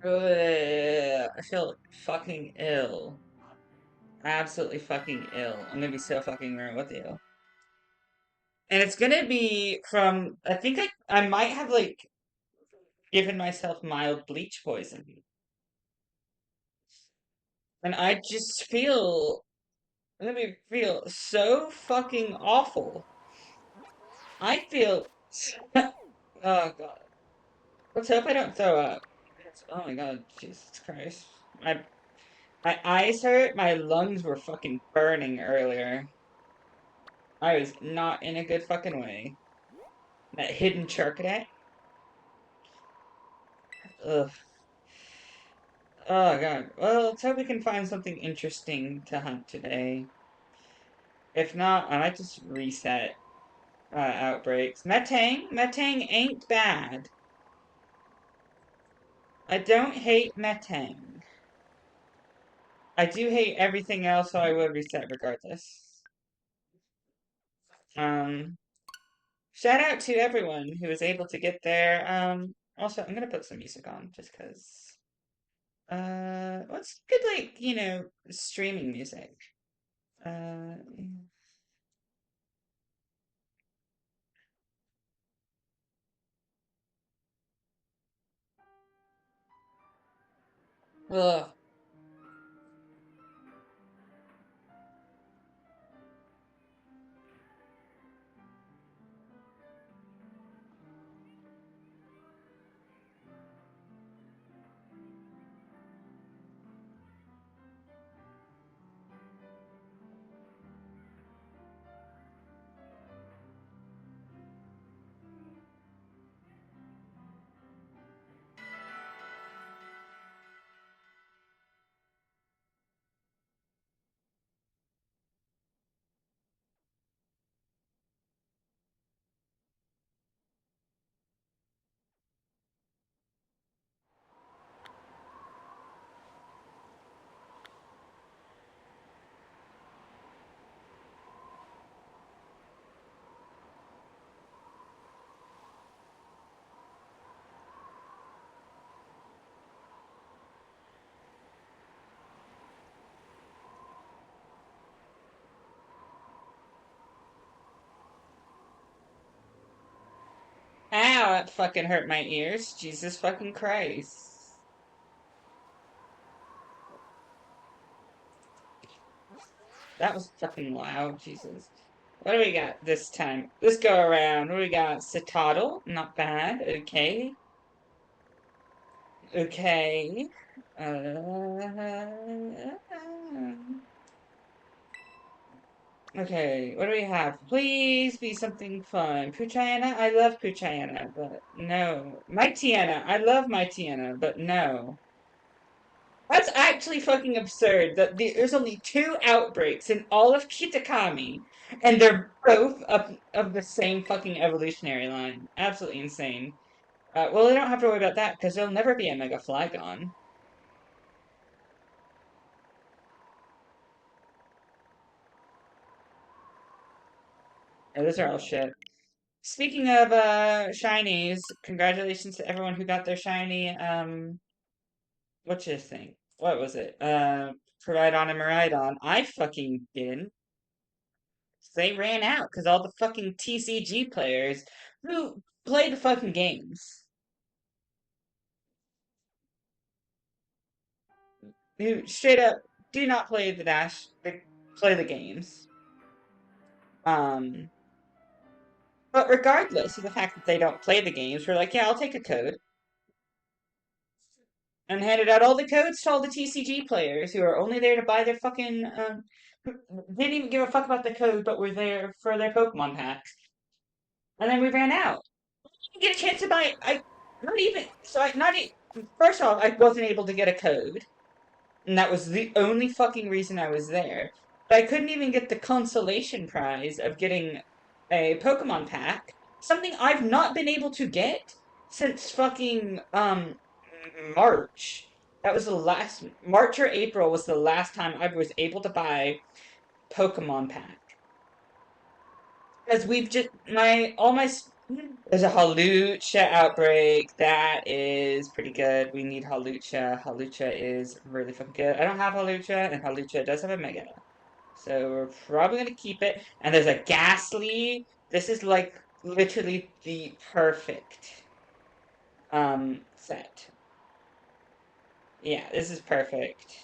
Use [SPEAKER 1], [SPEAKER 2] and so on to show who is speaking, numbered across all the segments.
[SPEAKER 1] I feel fucking ill. Absolutely fucking ill. I'm gonna be so fucking real with you. And it's gonna be from, I think I might have like given myself mild bleach poison. And I just let me feel so fucking awful. I feel, oh god. Let's hope I don't throw up. Oh my god, Jesus Christ. My eyes hurt, my lungs were fucking burning earlier. I was not in a good fucking way. That hidden charcadet. Ugh. Oh god. Well, let's hope we can find something interesting to hunt today. If not, I might just reset outbreaks. Metang ain't bad. I don't hate Metang. I do hate everything else, so I would reset regardless. Um, Shout out to everyone who was able to get there. Also, I'm gonna put some music on just because. What's good, like, streaming music? Uh, ugh. Ow, that fucking hurt my ears. Jesus fucking Christ. That was fucking loud, Jesus. What do we got this time? Let's go around. What do we got? Citadel? Not bad. Okay. Okay. Okay, what do we have? Please be something fun. Puchayana? I love Puchayana, but no. Mightyena? I love Mightyena, but no. That's actually fucking absurd that there's only two outbreaks in all of Kitakami, and they're both of the same fucking evolutionary line. Absolutely insane. Well, they don't have to worry about that because there'll never be a Mega Flygon. Yeah, those are all shit. Speaking of shinies, congratulations to everyone who got their shiny. What's this thing? What was it? Paridon and Maridon. I fucking didn't. They ran out because all the fucking TCG players who play the fucking games, who straight up do not play the dash, they play the games. Um, but regardless of the fact that they don't play the games, we're like, yeah, I'll take a code. And handed out all the codes to all the TCG players who are only there to buy their fucking who didn't even give a fuck about the code, but were there for their Pokemon packs. And then we ran out. I didn't get a chance to buy. I not even so. I not e- First off, I wasn't able to get a code, and that was the only fucking reason I was there. But I couldn't even get the consolation prize of getting a Pokemon pack, something I've not been able to get since fucking March. That was the last March or April was the last time I was able to buy Pokemon pack. Because we've just my all my There's a Halucha outbreak. That is pretty good. We need Halucha. Halucha is really fucking good. I don't have Halucha, and Halucha does have a Mega. So we're probably gonna keep it. And there's a Ghastly. This is like literally the perfect set. Yeah, this is perfect.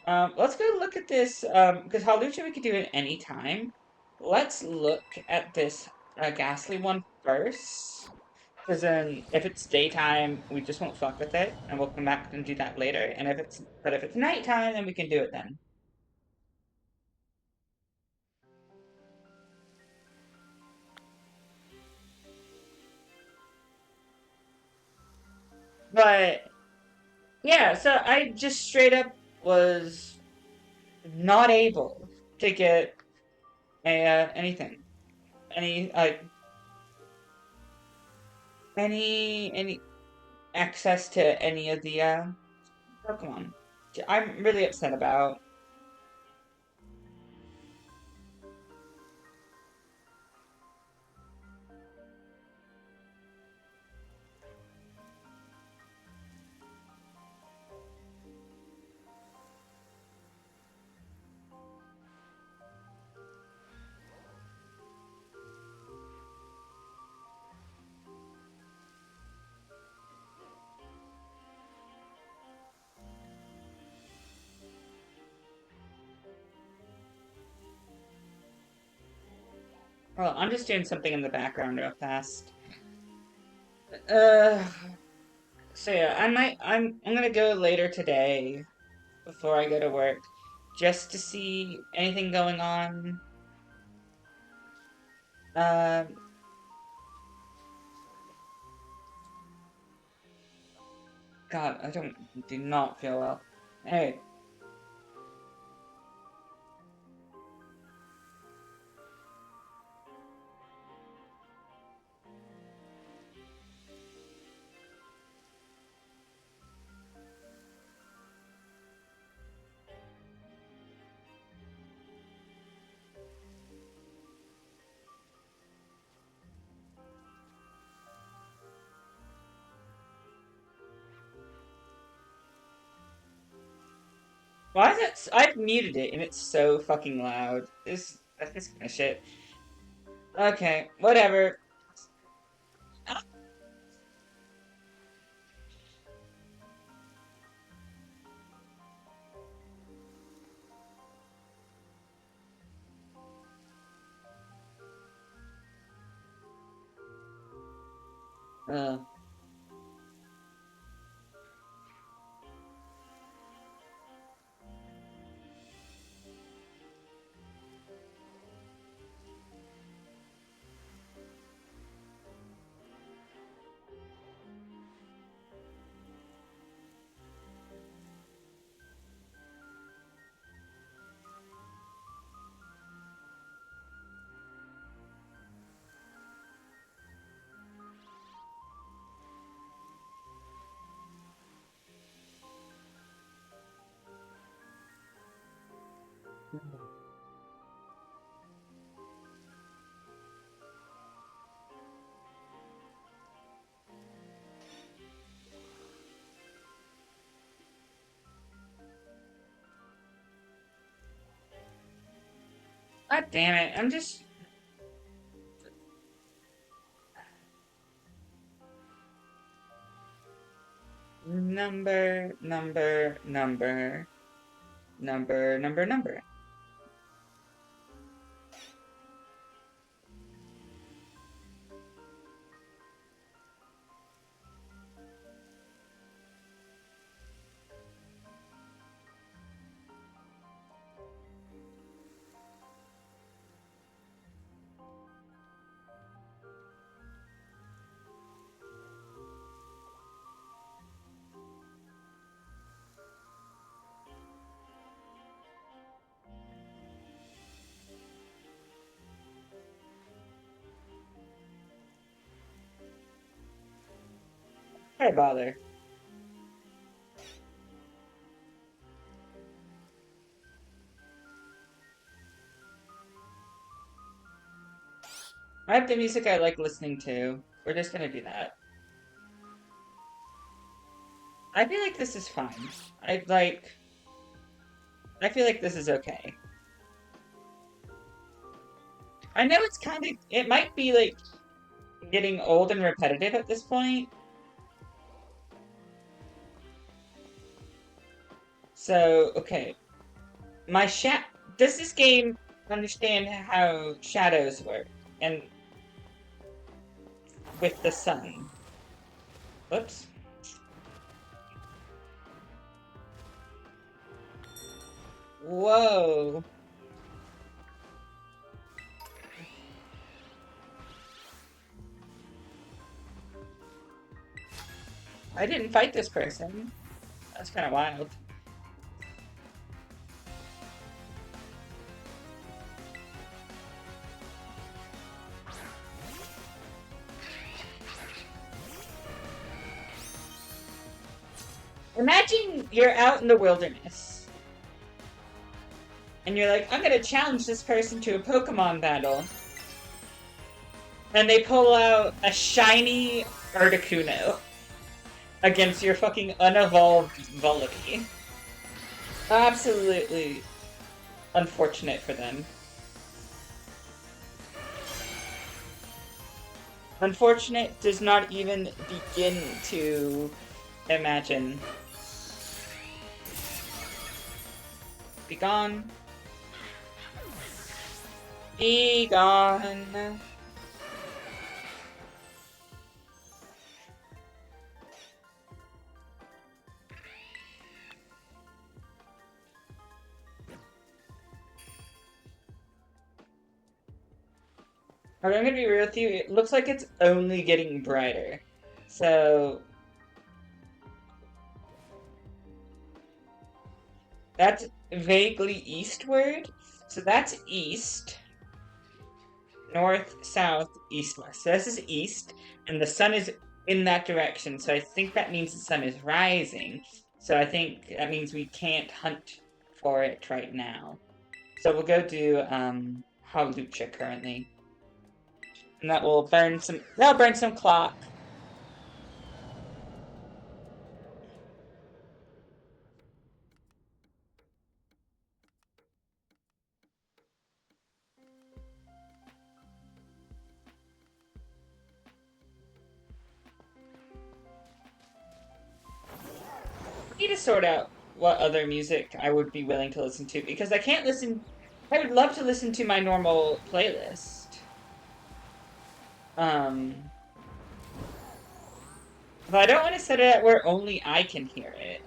[SPEAKER 1] Let's go look at this, because Halucha we could do it any time. Let's look at this Ghastly one first. Because then, if it's daytime, we just won't fuck with it, and we'll come back and do that later. And if it's nighttime, then we can do it then. But yeah, so I just straight up was not able to get anything, any any access to any of the Pokemon. I'm really upset about. Well, I'm just doing something in the background real fast. Uh, so yeah, I'm gonna go later today before I go to work, just to see anything going on. Um, God, I do not feel well. Hey, why is it? I've muted it and it's so fucking loud. That's this kind of shit. Okay, whatever. Uh, God damn it! I'm just number. Why bother? I have the music I like listening to. We're just gonna do that. I feel like this is fine. I feel like this is okay. I know it's kind of, it might be like getting old and repetitive at this point. So, okay. Does this game understand how shadows work? And with the sun? Whoops. Whoa. I didn't fight this person. That's kind of wild. Imagine you're out in the wilderness. And you're like, I'm gonna challenge this person to a Pokemon battle. And they pull out a shiny Articuno against your fucking unevolved Vullaby. Absolutely unfortunate for them. Unfortunate does not even begin to imagine. Be gone. Be gone. I'm gonna be real with you, it looks like it's only getting brighter. So that's vaguely eastward. So that's east, north, south, east, west. So this is east, and the sun is in that direction. So I think that means the sun is rising. So I think that means we can't hunt for it right now. So we'll go do Hawlucha currently. And that'll burn some clock. I need to sort out what other music I would be willing to listen to because I can't listen. I would love to listen to my normal playlist. Um, but I don't want to set it at where only I can hear it.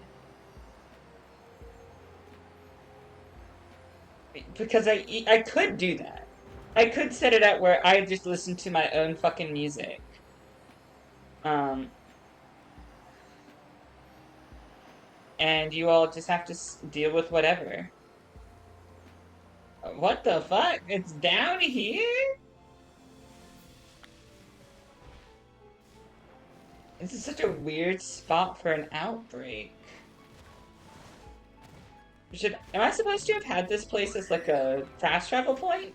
[SPEAKER 1] Because I could do that. I could set it at where I just listen to my own fucking music. Um, and you all just have to deal with whatever. What the fuck? It's down here? This is such a weird spot for an outbreak. Am I supposed to have had this place as like a fast travel point?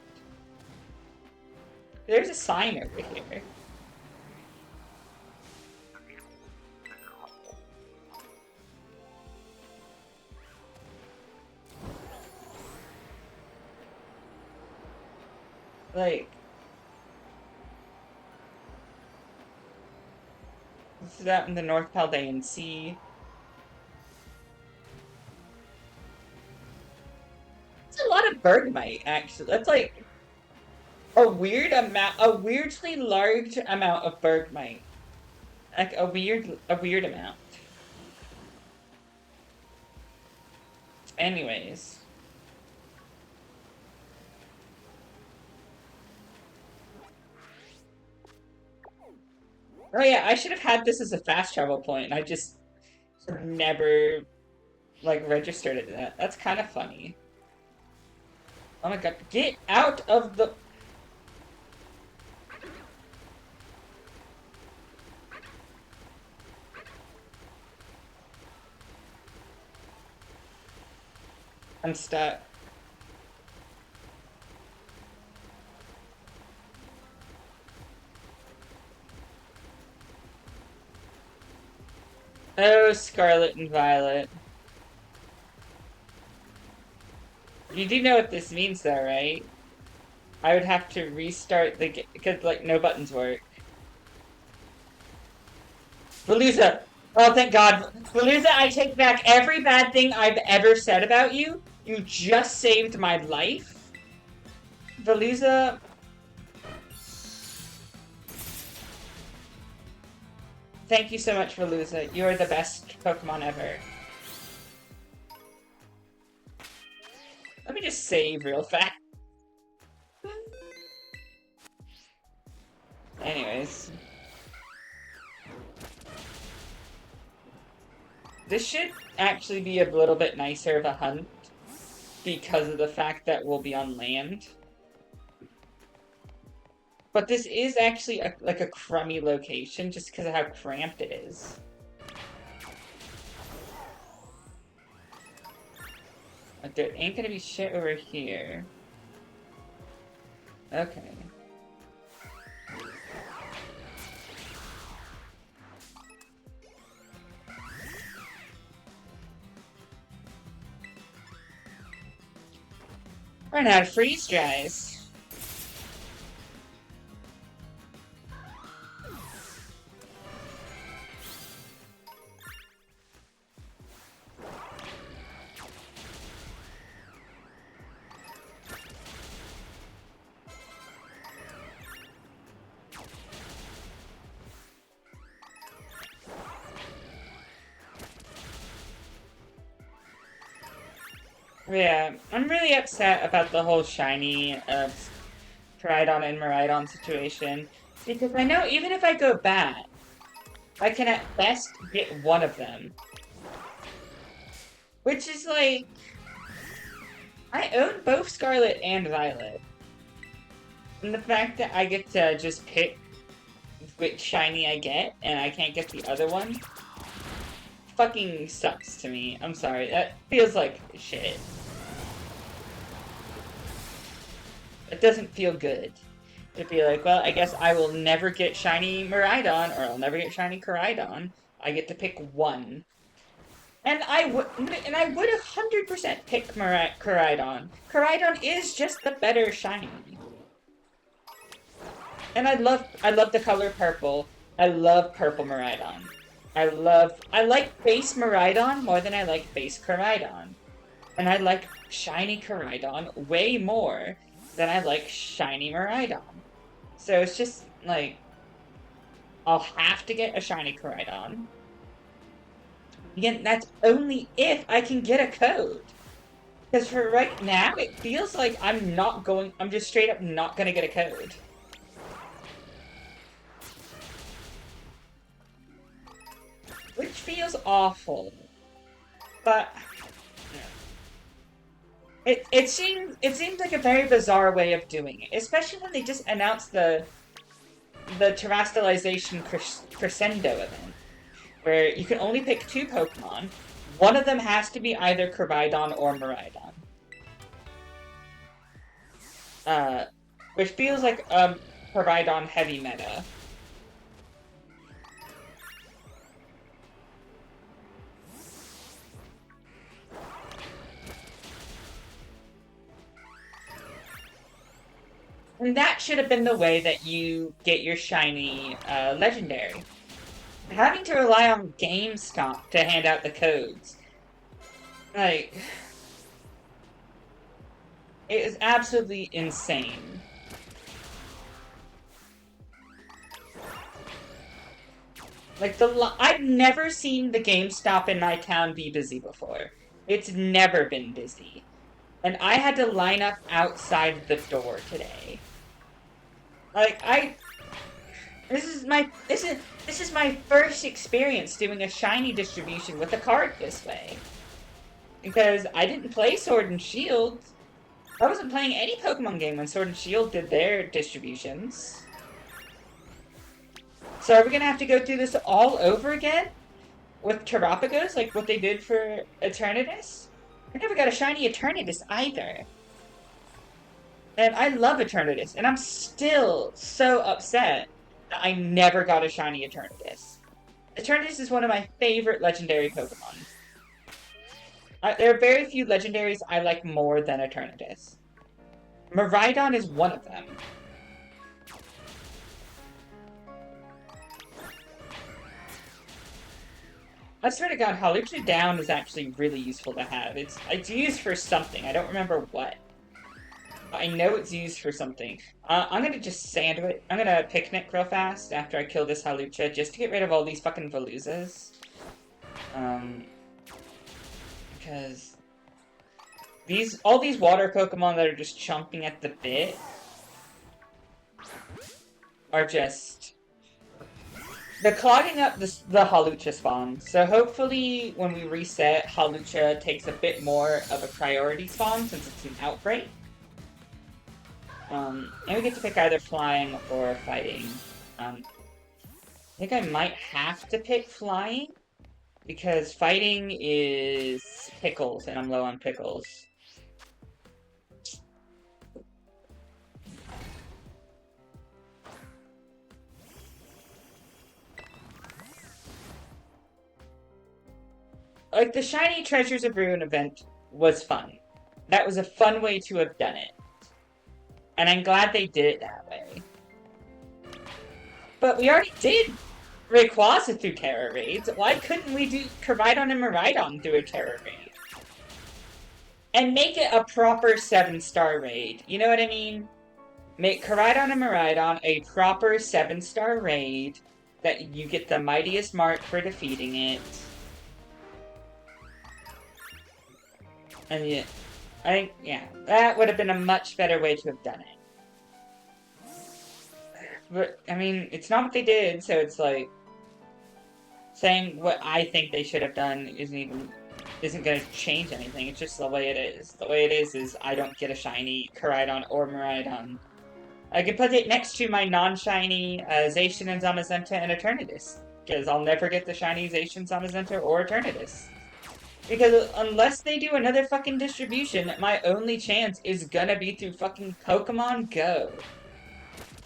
[SPEAKER 1] There's a sign over here. Like, this is out in the North Paldean Sea. It's a lot of Bergmite, actually. That's like a weirdly large amount of Bergmite. Like a weird amount. Anyways. Oh yeah, I should have had this as a fast travel point, and I just never, like, registered it that. That's kind of funny. Oh my god, get out of the... I'm stuck. Oh, Scarlet and Violet. You do know what this means, though, right? I would have to restart the game because, like, no buttons work. Veluza! Oh, thank God. Veluza, I take back every bad thing I've ever said about you. You just saved my life. Veluza, thank you so much, Veluza. You are the best Pokemon ever. Let me just save real fast. Anyways. This should actually be a little bit nicer of a hunt because of the fact that we'll be on land. But this is actually like a crummy location just because of how cramped it is. Like, there ain't gonna be shit over here. Okay. Run out of freeze dries. Yeah, I'm really upset about the whole shiny Koraidon and Miraidon situation. Because I know even if I go back, I can at best get one of them. Which is like... I own both Scarlet and Violet. And the fact that I get to just pick which shiny I get, and I can't get the other one, fucking sucks to me. I'm sorry, that feels like shit. It doesn't feel good. To be like, well, I guess I will never get shiny Miraidon, or I'll never get shiny Koraidon. I get to pick one. And I would 100% pick Koraidon. Koraidon is just the better shiny. And I love the color purple. I love purple Miraidon. I like base Miraidon more than I like base Koraidon. And I like shiny Koraidon way more than I like shiny Miraidon. So it's just, like, I'll have to get a shiny Koraidon. Again, that's only if I can get a code. Because for right now, it feels like I'm just straight up not gonna get a code. Which feels awful. But it seems like a very bizarre way of doing it, especially when they just announced the Terastallization Crescendo event, where you can only pick 2 Pokemon. One of them has to be either Koraidon or Miraidon. Which feels like Koraidon heavy meta. And that should have been the way that you get your shiny legendary. Having to rely on GameStop to hand out the codes. Like, it is absolutely insane. Like, I've never seen the GameStop in my town be busy before. It's never been busy. And I had to line up outside the door today. Like, this is my first experience doing a shiny distribution with a card this way. Because I didn't play Sword and Shield. I wasn't playing any Pokemon game when Sword and Shield did their distributions. So are we gonna have to go through this all over again? With Terapagos, like what they did for Eternatus? I never got a shiny Eternatus either. And I love Eternatus, and I'm still so upset that I never got a shiny Eternatus. Eternatus is one of my favorite legendary Pokemon. There are very few legendaries I like more than Eternatus. Miraidon is one of them. I swear to God, Hawlucha down is actually really useful to have. It's used for something. I don't remember what. I know it's used for something. I'm gonna just Sandwich. I'm gonna Picnic real fast after I kill this Hawlucha just to get rid of all these fucking Veluzas. Because all these water Pokemon that are just chomping at the bit are just... They're clogging up the Hawlucha spawn. So hopefully when we reset, Hawlucha takes a bit more of a priority spawn since it's an outbreak. And we get to pick either flying or fighting. I think I might have to pick flying because fighting is pickles and I'm low on pickles. Like, the Shiny Treasures of Ruin event was fun. That was a fun way to have done it. And I'm glad they did it that way. But we already did Rayquaza through Terra Raids. Why couldn't we do Koraidon and Miraidon through a Terra Raid? And make it a proper 7-star raid. You know what I mean? Make Koraidon and Miraidon a proper 7-star raid that you get the mightiest mark for defeating it. And yeah, I think, yeah, that would have been a much better way to have done it. But, I mean, it's not what they did, so it's like, saying what I think they should have done isn't gonna change anything. It's just the way it is. The way it is I don't get a shiny Koraidon or Miraidon. I can put it next to my non-shiny Zacian and Zamazenta and Eternatus, because I'll never get the shiny Zacian, Zamazenta, or Eternatus. Because unless they do another fucking distribution, my only chance is gonna be through fucking Pokemon Go.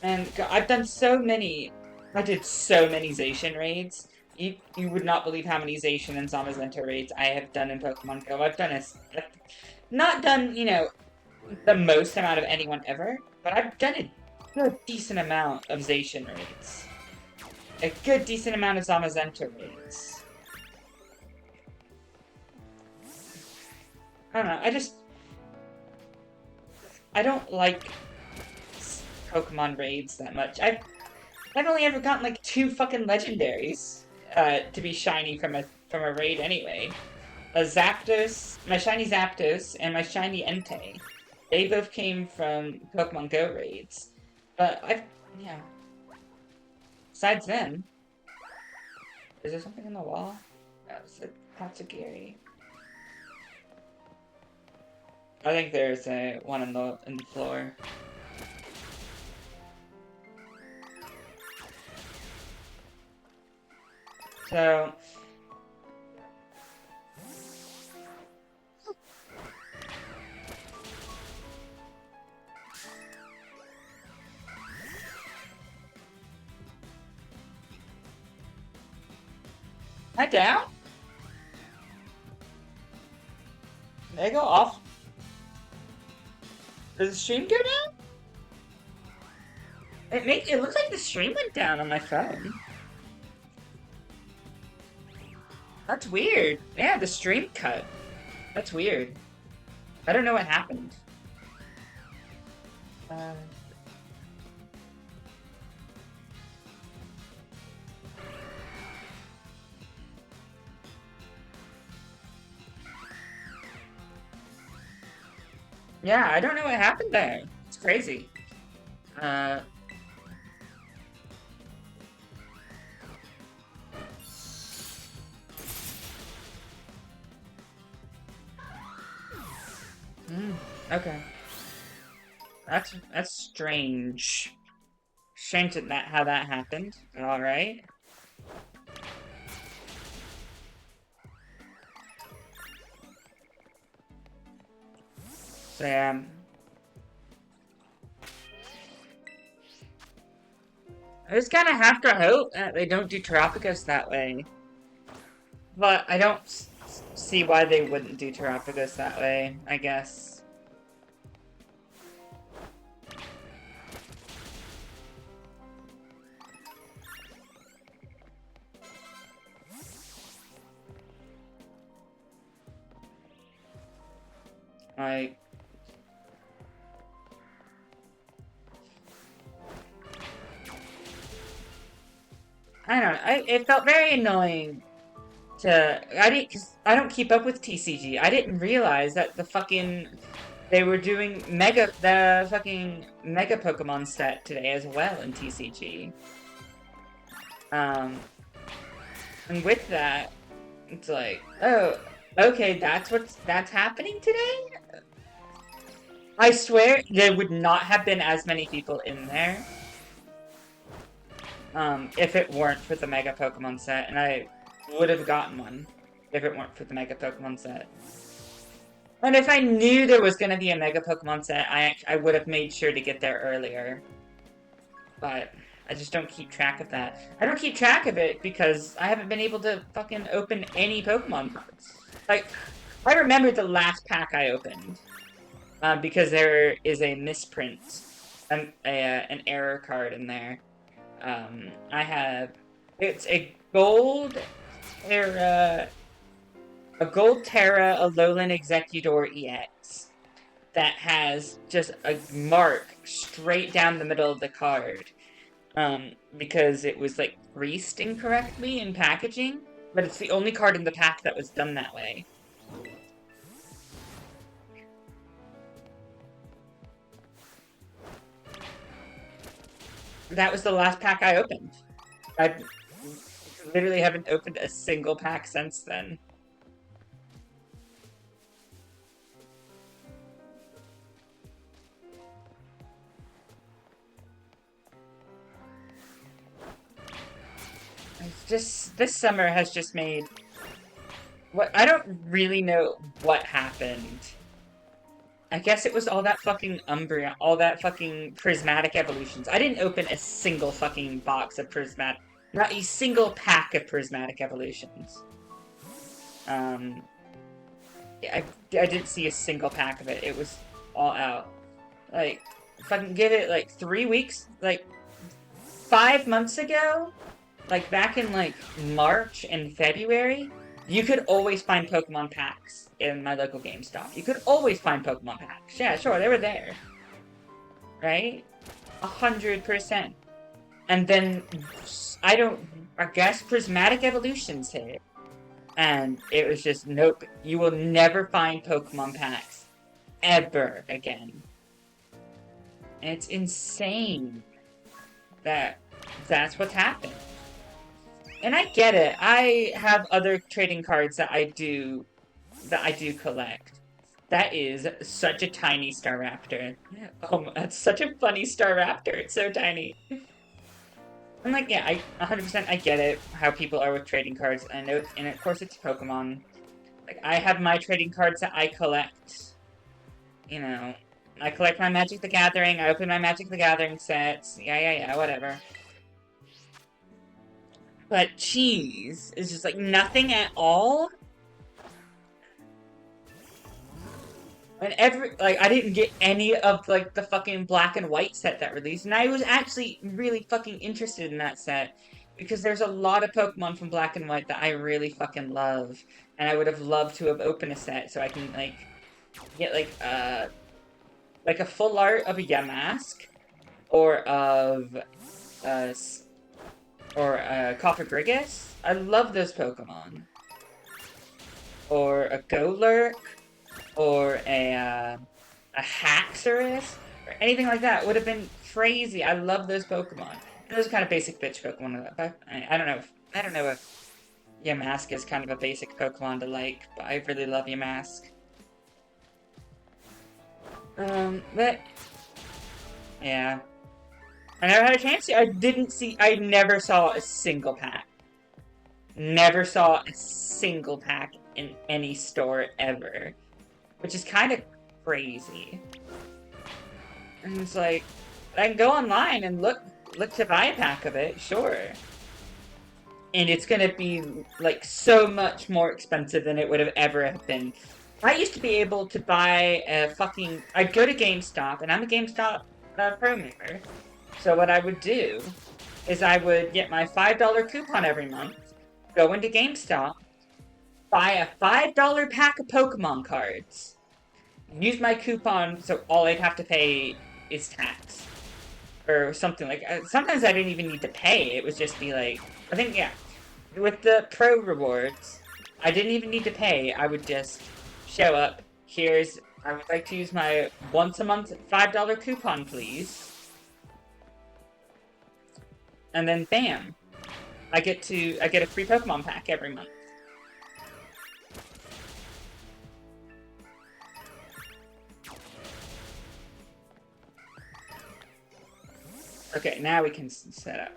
[SPEAKER 1] And I've done so many... I did so many Zacian raids. You would not believe how many Zacian and Zamazenta raids I have done in Pokemon Go. I've done not done, you know, the most amount of anyone ever, but I've done a good decent amount of Zacian raids. A good decent amount of Zamazenta raids. I don't know, I don't like Pokemon raids that much. I've only ever gotten like 2 fucking legendaries to be shiny from a raid anyway. A Zapdos, my shiny Zapdos, and my shiny Entei. They both came from Pokemon Go raids. But yeah. Besides them, is there something on the wall? That was a Tatsugiri. I think there's one in the floor. So am I down? Did I go off? Did the stream go down? It looks like the stream went down on my phone. That's weird. Yeah, the stream cut. That's weird. I don't know what happened. Yeah, I don't know what happened there. It's crazy. Okay. That's strange. Strange how that happened. Alright. So, yeah. I just kind of have to hope that they don't do Terrapagos that way. But I don't see why they wouldn't do Terrapagos that way, I guess. Like... I don't know, it felt very annoying cause I don't keep up with TCG. I didn't realize that they were doing the fucking Mega Pokemon set today as well in TCG. And with that, it's like, oh, okay, that's happening today? I swear there would not have been as many people in there. If it weren't for the Mega Pokemon set, and I would have gotten one if it weren't for the Mega Pokemon set. And if I knew there was going to be a Mega Pokemon set, I would have made sure to get there earlier. But I just don't keep track of that. I don't keep track of it because I haven't been able to fucking open any Pokemon cards. Like, I remember the last pack I opened. Because there is a misprint. An error card in there. It's a gold Terra, a Alolan Executor EX that has just a mark straight down the middle of the card. Because it was, like, greased incorrectly in packaging, but it's the only card in the pack that was done that way. That was the last pack I opened. I literally haven't opened a single pack since then. This summer has just made... I don't really know what happened. I guess it was all that fucking Umbreon, all that fucking Prismatic Evolutions. I didn't open a single fucking box of Prismatic... Not a single pack of Prismatic Evolutions. I didn't see a single pack of it. It was all out. Like, fucking give it, like, 3 weeks? Like, 5 months ago? Like, back in, like, March and February? You could always find Pokemon packs in my local GameStop. You could always find Pokemon packs. Yeah, sure, they were there. Right? 100%. And then, I guess Prismatic Evolutions hit. And it was just, nope, you will never find Pokemon packs. Ever again. And it's insane that that's what's happened. And I get it. I have other trading cards that I do collect. That is such a tiny Staraptor. Oh, that's such a funny Staraptor. It's so tiny. I'm like, yeah, 100% I get it, how people are with trading cards. I know, and of course it's Pokemon. Like, I have my trading cards that I collect. You know, I collect my Magic the Gathering, I open my Magic the Gathering sets. Yeah, whatever. But cheese is just like nothing at all. And I didn't get any of, like, the fucking black and white set that released. And I was actually really fucking interested in that set. Because there's a lot of Pokemon from black and white that I really fucking love. And I would have loved to have opened a set so I can, like, get, like a full art of a Yamask. Or of, Cofagrigus. I love those Pokemon. Or a Golurk. Or a Haxorus. Or anything like that. Would have been crazy. I love those Pokemon. Those are kind of basic bitch Pokemon. But I don't know if Yamask is kind of a basic Pokemon to like. But I really love Yamask. But... yeah. I never had a chance to. I never saw a single pack. Never saw a single pack in any store ever. Which is kind of crazy. And it's like, I can go online and look look to buy a pack of it, sure. And it's gonna be like so much more expensive than it would have ever have been. I used to be able to buy a fucking. I'd go to GameStop, and I'm a GameStop Pro member. So what I would do is I would get my $5 coupon every month, go into GameStop, buy a $5 pack of Pokemon cards, use my coupon so all I'd have to pay is tax. Or something like sometimes I didn't even need to pay. It would just be like, I think, yeah. With the pro rewards, I didn't even need to pay. I would just show up. I would like to use my once a month $5 coupon, please. And then bam. I get a free Pokemon pack every month. Okay, now we can set up.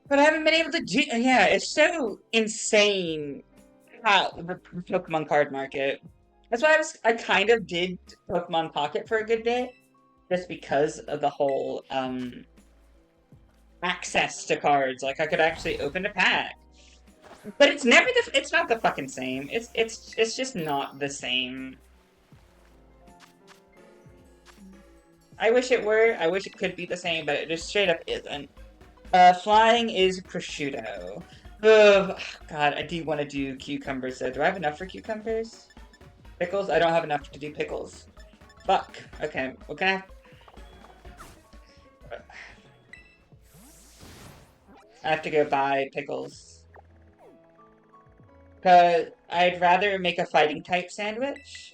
[SPEAKER 1] But I haven't been able to do. Yeah, it's so insane how the Pokemon card market. That's why I kind of did Pokemon Pocket for a good bit, just because of the whole access to cards. Like I could actually open a pack, but it's never it's not the fucking same. It's just not the same. I wish it were. I wish it could be the same, but it just straight up isn't. Flying is prosciutto. Ugh, God, I do want to do cucumbers though. Do I have enough for cucumbers? Pickles? I don't have enough to do pickles. Fuck. Okay, we're gonna I have to go buy pickles. Cause I'd rather make a fighting type sandwich.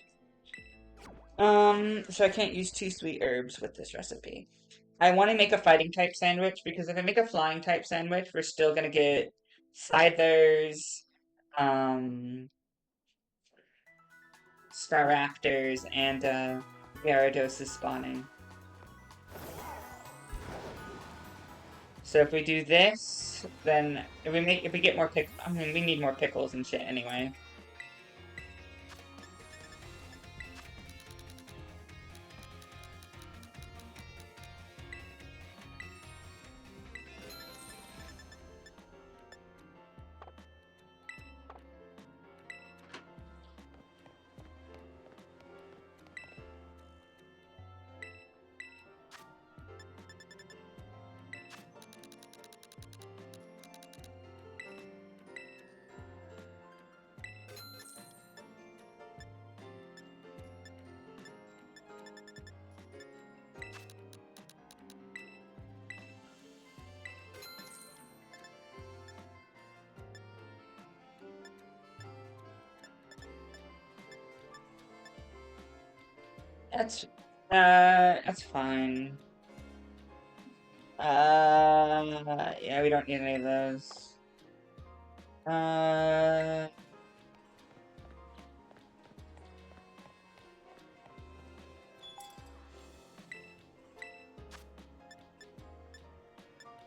[SPEAKER 1] So I can't use 2 sweet herbs with this recipe. I want to make a fighting type sandwich because if I make a flying type sandwich, we're still gonna get Scythers, Staraptors, and Gyarados is spawning. So if we do this, then if we get more I mean, we need more pickles and shit anyway. That's fine. Yeah, we don't need any of those.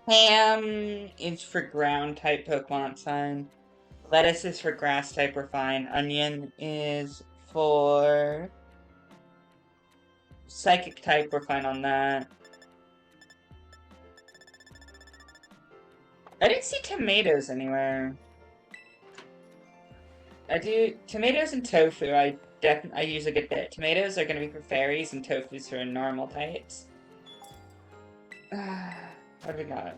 [SPEAKER 1] Ham is for ground type Pokemon, it's fine. Lettuce is for grass type, we're fine. Onion is for psychic type, we're fine on that. I didn't see tomatoes anywhere. I do tomatoes and tofu. I use a good bit. Tomatoes are gonna be for fairies, and tofu's for normal types. What do we got?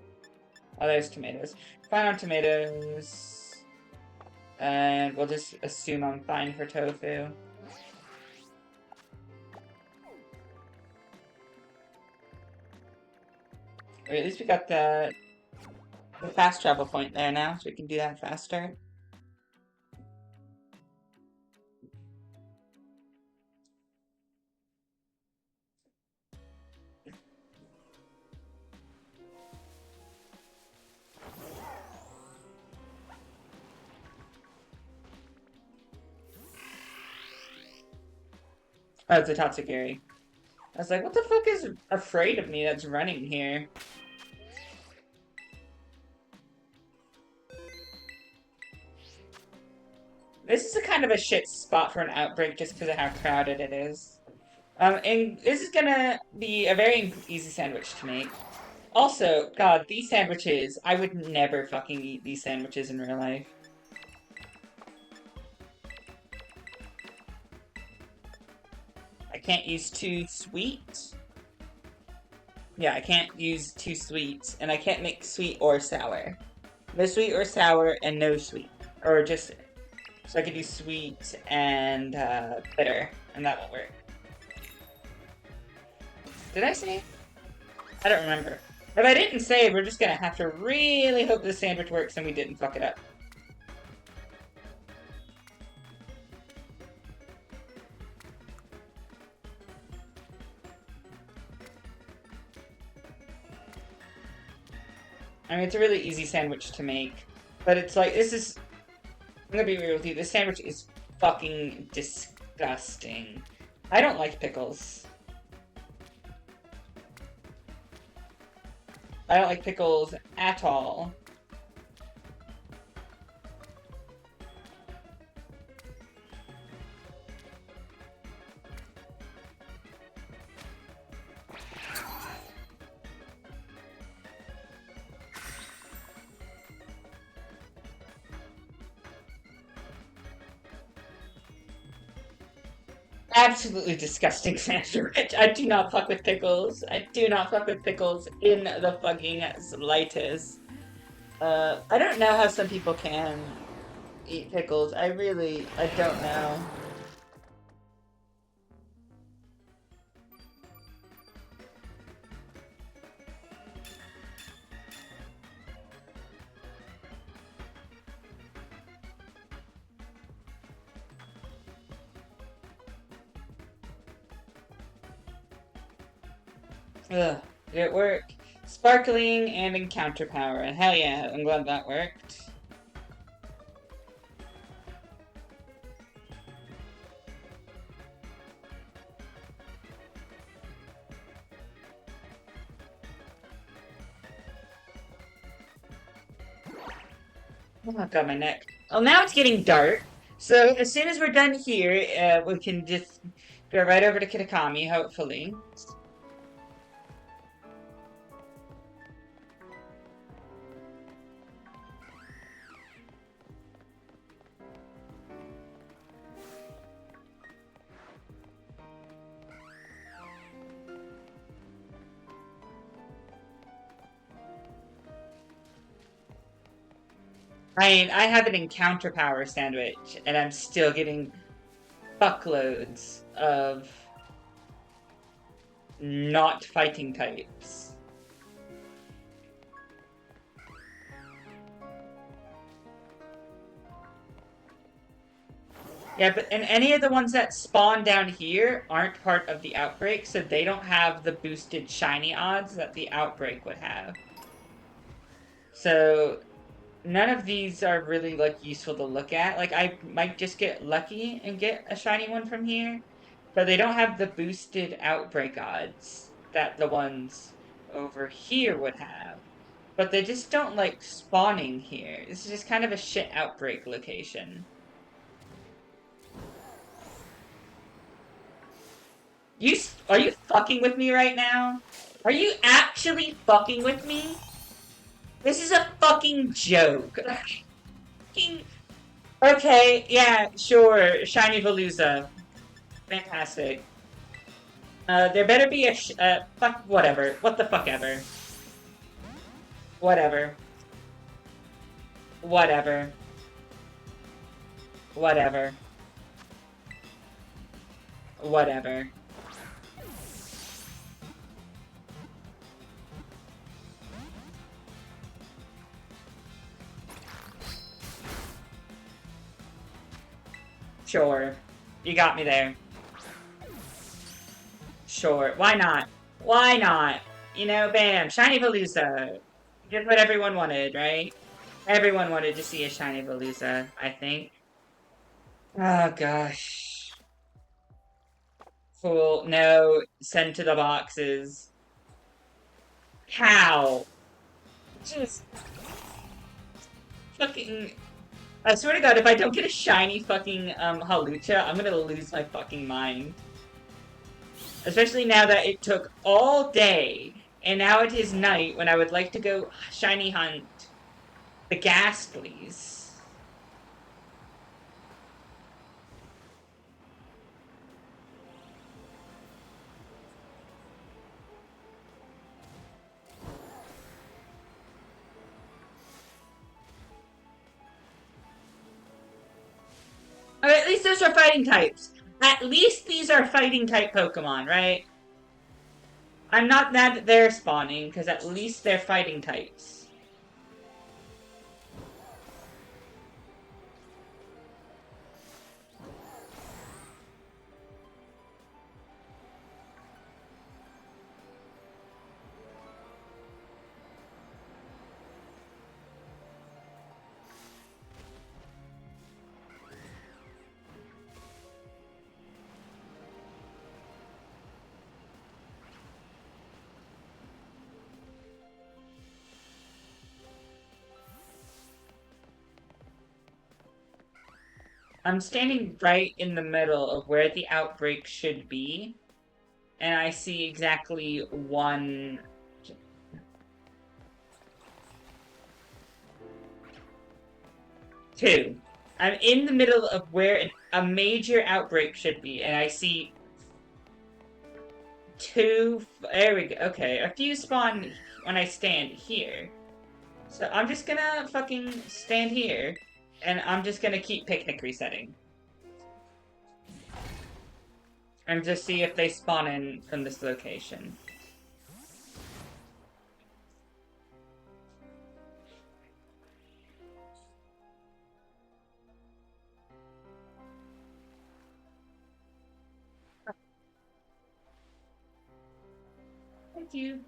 [SPEAKER 1] Oh, there's tomatoes. Fine on tomatoes, and we'll just assume I'm fine for tofu. At least we got the fast travel point there now, so we can do that faster. Oh, it's a Tatsugiri. I was like, what the fuck is afraid of me that's running here? This is a kind of a shit spot for an outbreak just because of how crowded it is. And this is gonna be a very easy sandwich to make. Also, God, these sandwiches, I would never fucking eat these sandwiches in real life. I can't use too sweet. Yeah, I can't use too sweet, and I can't make sweet or sour. No sweet or sour, and no sweet. Or just, so I could do sweet and bitter, and that won't work. Did I say? I don't remember. If I didn't say, we're just gonna have to really hope this sandwich works and we didn't fuck it up. I mean, it's a really easy sandwich to make, but it's like, this is, I'm gonna be real with you, this sandwich is fucking disgusting. I don't like pickles. I don't like pickles at all. Absolutely disgusting sandwich. I do not fuck with pickles. I do not fuck with pickles in the fucking slightest. I don't know how some people can eat pickles. I don't know. Ugh, did it work? Sparkling and encounter power. Hell yeah, I'm glad that worked. Oh god, my neck. Well, now it's getting dark. So as soon as we're done here, we can just go right over to Kitakami, hopefully. I mean, I have an encounter power sandwich, and I'm still getting fuckloads of not fighting types. Yeah, but and any of the ones that spawn down here aren't part of the outbreak, so they don't have the boosted shiny odds that the outbreak would have. So none of these are really like useful to look at. Like I might just get lucky and get a shiny one from here, but they don't have the boosted outbreak odds that the ones over here would have. But they just don't like spawning here. This is just kind of a shit outbreak location. Are you fucking with me right now? Are you actually fucking with me? This is a fucking joke. Okay, yeah, sure. Shiny Veluza. Fantastic. There better be a fuck, whatever. What the fuck ever. Whatever. Whatever. Whatever. Whatever. Sure. You got me there. Sure. Why not? Why not? You know, bam. Shiny Veluza. Just what everyone wanted, right? Everyone wanted to see a shiny Veluza, I think. Oh, gosh. Cool. No. Send to the boxes. How? Just fucking... I swear to God, if I don't get a shiny fucking Halucha, I'm gonna lose my fucking mind. Especially now that it took all day, and now it is night when I would like to go shiny hunt the Ghastlies. Okay, at least those are fighting types. At least these are fighting type Pokemon, right? I'm not mad that they're spawning, because at least they're fighting types. I'm standing right in the middle of where the outbreak should be, and I see exactly one. Two. I'm in the middle of where a major outbreak should be, and I see two. There we go. Okay, a few spawn when I stand here. So I'm just gonna fucking stand here, and I'm just gonna keep picnic resetting. And just see if they spawn in from this location. Thank you.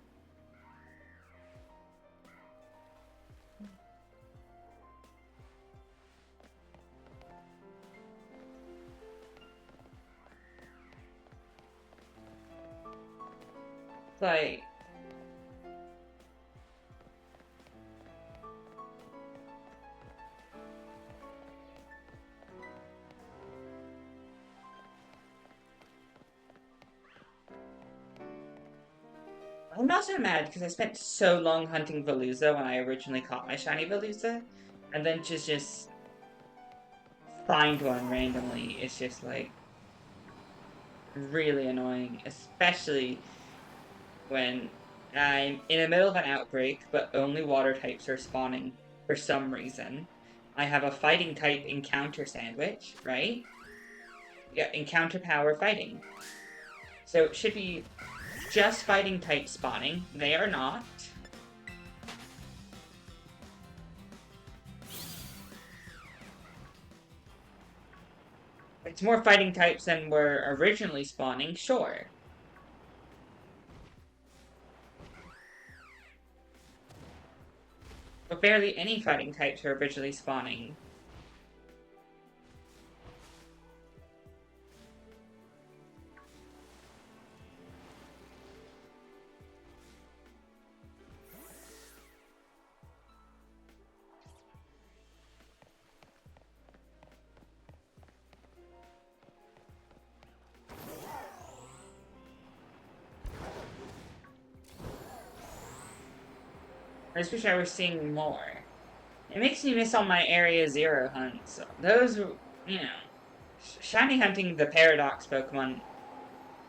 [SPEAKER 1] Like, I'm also mad because I spent so long hunting Veluza when I originally caught my shiny Veluza, and then just find one randomly. It's just like really annoying, especially when I'm in the middle of an outbreak, but only water types are spawning for some reason. I have a fighting type encounter sandwich, right? Yeah, encounter power fighting. So it should be just fighting type spawning. They are not. It's more fighting types than were originally spawning, sure. But barely any fighting types were originally spawning. I just wish I was seeing more. It makes me miss all my Area Zero hunts. Those were, you know, shiny hunting the Paradox Pokemon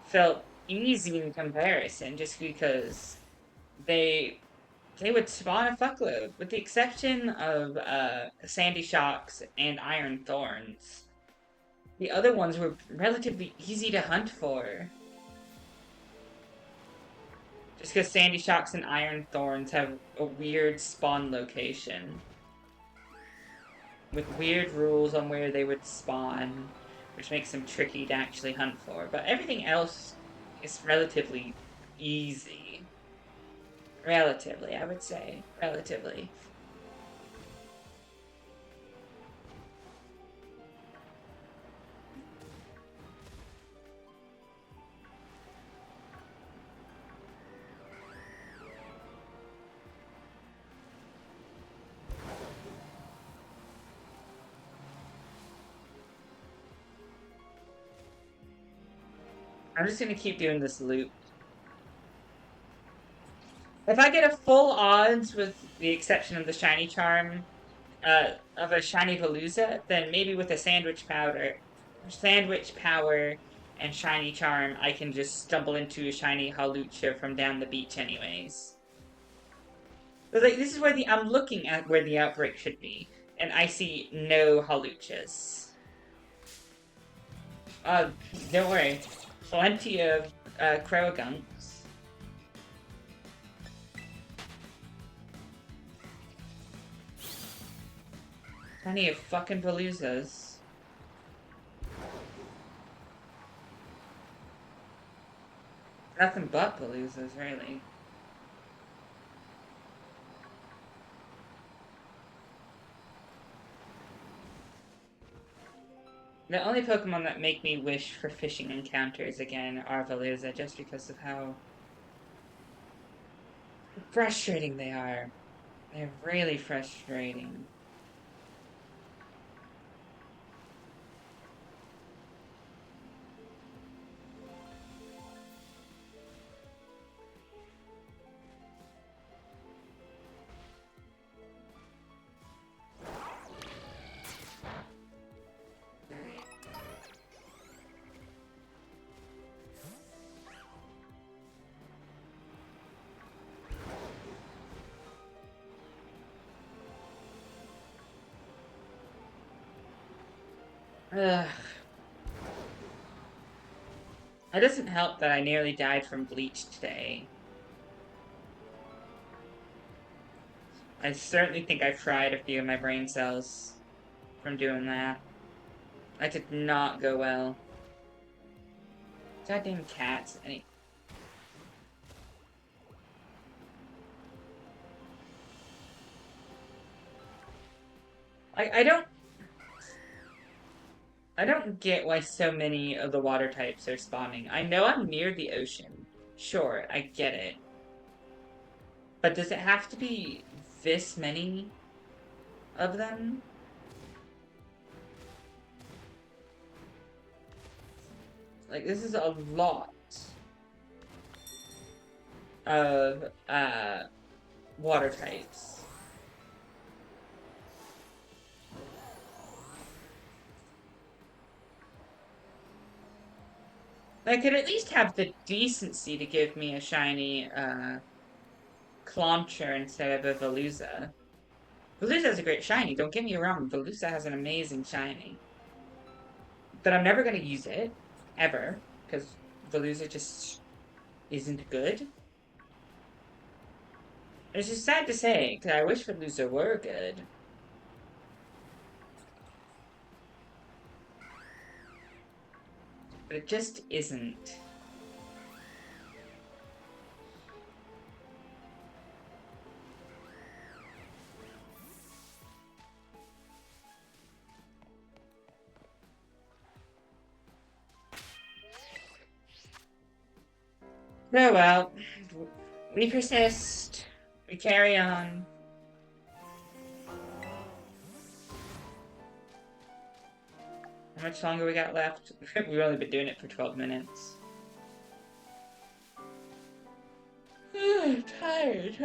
[SPEAKER 1] felt easy in comparison just because they they would spawn a fuckload, with the exception of Sandy Shocks and Iron Thorns. The other ones were relatively easy to hunt for. Just because Sandy Shocks and Iron Thorns have a weird spawn location. With weird rules on where they would spawn, which makes them tricky to actually hunt for. But everything else is relatively easy. Relatively, I would say. Relatively. I'm just gonna keep doing this loop. If I get a full odds with the exception of the shiny charm, of a shiny Veluza, then maybe with a sandwich power, and shiny charm, I can just stumble into a shiny Hawlucha from down the beach, anyways. But like this is where I'm looking at where the outbreak should be, and I see no Hawluchas. Uh, don't worry, plenty of Croagunks. Plenty of fucking Veluzas. Nothing but Veluzas, really. The only Pokemon that make me wish for fishing encounters again are Veluza, just because of how frustrating they are. They're really frustrating. Ugh. It doesn't help that I nearly died from bleach today. I certainly think I fried a few of my brain cells from doing that. That did not go well. Goddamn cats. I don't get why so many of the water types are spawning. I know I'm near the ocean. Sure, I get it. But does it have to be this many of them? Like, this is a lot of water types. I could at least have the decency to give me a shiny Clauncher instead of a Veluza. Veluza has a great shiny, don't get me wrong. Veluza has an amazing shiny. But I'm never going to use it, ever, because Veluza just isn't good. It's just sad to say, because I wish Veluza were good. But it just isn't. Oh well. We persist. We carry on. How much longer we got left? We've only been doing it for 12 minutes. Tired.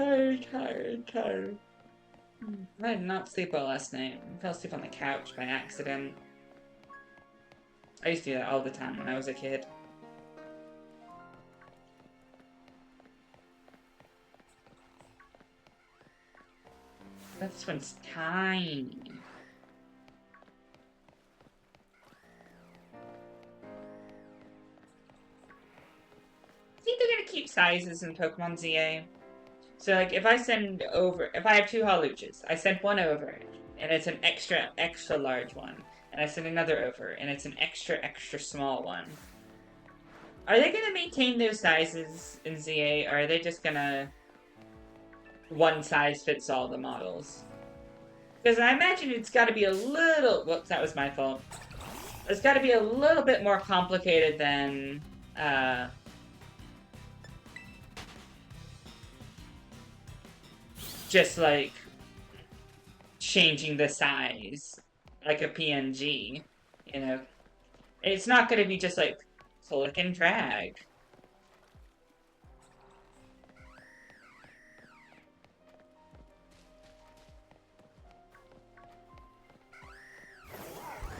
[SPEAKER 1] I did not sleep well last night. I fell asleep on the couch by accident. I used to do that all the time when I was a kid. This one's tiny. I think they're gonna keep sizes in Pokemon ZA. So like if I have two Hawluchas, I send one over, and it's an extra large one. And I send another over, and it's an extra small one. Are they gonna maintain those sizes in ZA, or are they just gonna one size fits all the models? Because I imagine it's gotta be a little whoops, that was my fault. It's gotta be a little bit more complicated than just like changing the size like a PNG, you know. It's not going to be just like Click and drag.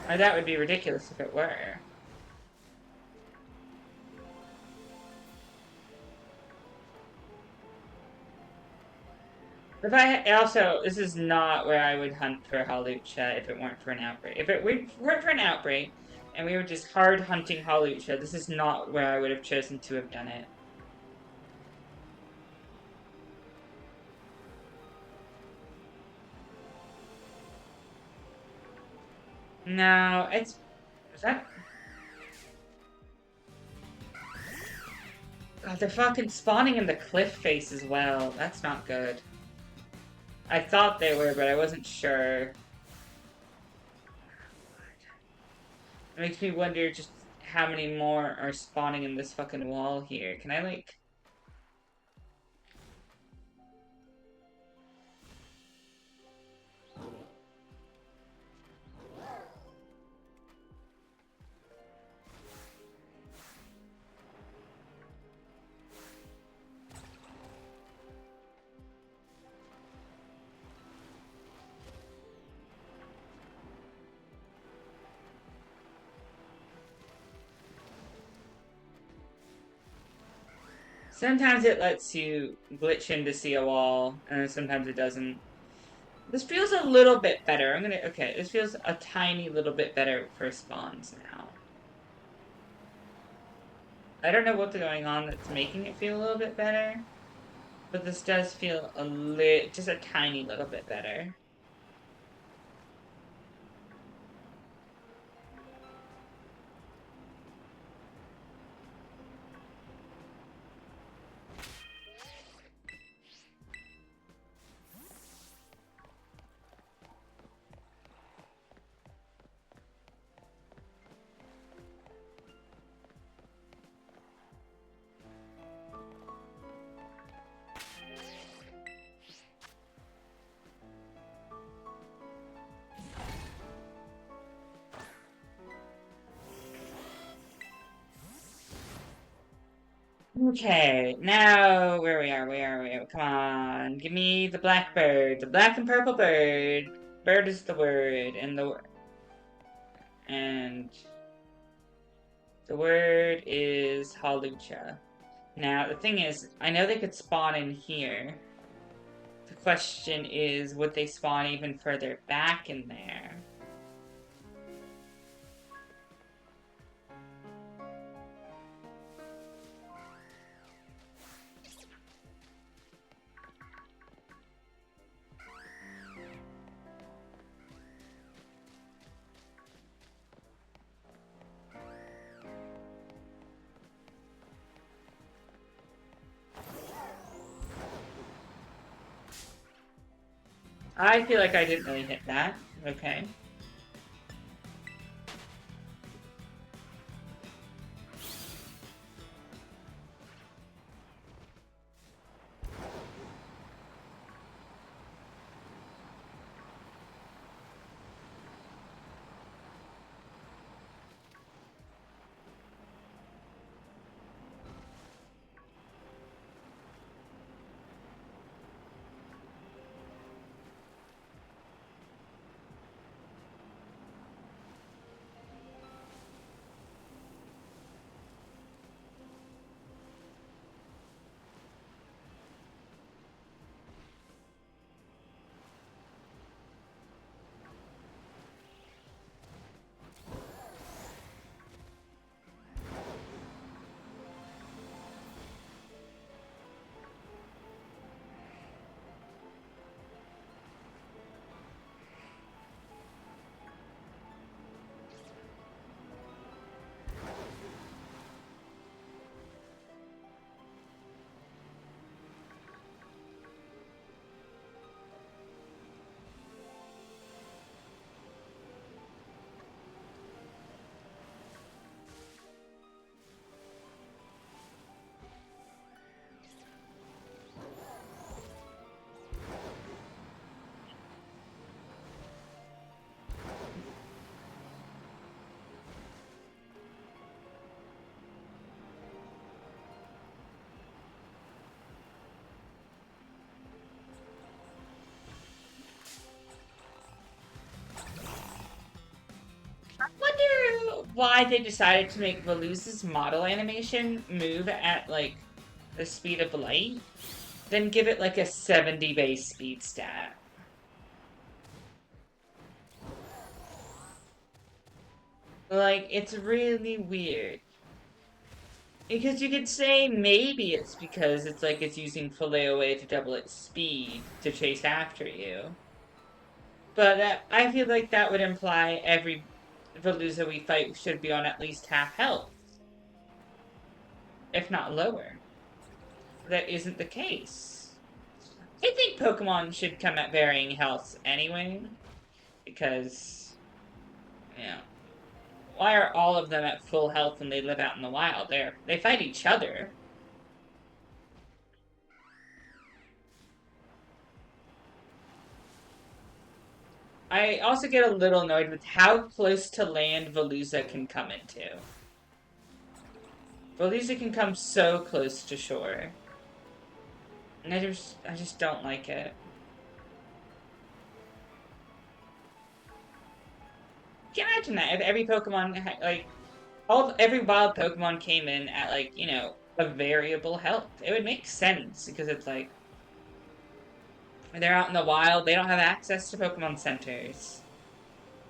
[SPEAKER 1] Or that would be ridiculous if it were. If I also, this is not where I would hunt for Halucha if it weren't for an outbreak. If it weren't for an outbreak and we were just hard hunting Halucha, this is not where I would have chosen to have done it. No, it's... Is that... God, they're fucking spawning in the cliff face as well. That's not good. I thought they were, but I wasn't sure. It makes me wonder just how many more are spawning in this fucking wall here. Can I, like... Sometimes it lets you glitch in to see a wall, and sometimes it doesn't. This feels a little bit better. Okay, this feels a tiny little bit better for spawns now. I don't know what's going on that's making it feel a little bit better, but this does feel just a tiny little bit better. Okay, now where we are, where are we? Come on, give me the black bird, the black and purple bird. Bird is the word, and the word is Halucha. Now the thing is, I know they could spawn in here. The question is, would they spawn even further back in there? I feel like I didn't really hit that. Okay. why they decided to make Veluza's model animation move at, like, the speed of light, then give it, like, a 70 base speed stat. Like, it's really weird. Because you could say maybe it's because it's like it's using Filet to double its speed to chase after you. But I feel like that would imply every Veluza we fight should be on at least half health, if not lower. That isn't the case. I think Pokemon should come at varying healths anyway, because, you know, why are all of them at full health when they live out in the wild? They fight each other. I also get a little annoyed with how close to land Veluza can come into. Veluza can come so close to shore. And I just don't like it. Can you imagine that if every Pokemon, like, every wild Pokemon came in at, like, you know, a variable health? It would make sense, because it's like, they're out in the wild, they don't have access to Pokemon centers.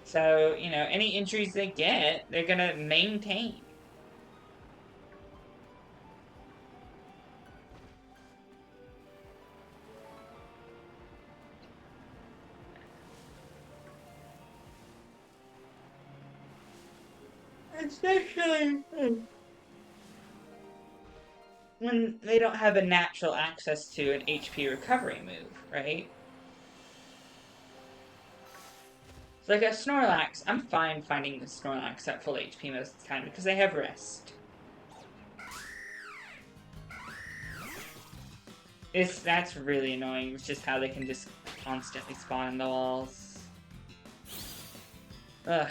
[SPEAKER 1] So, you know, any injuries they get, they're gonna maintain. Especially when they don't have a natural access to an HP recovery move, right? It's like a Snorlax, I'm fine finding the Snorlax at full HP most of the time because they have rest. That's really annoying. It's just how they can just constantly spawn in the walls. Ugh.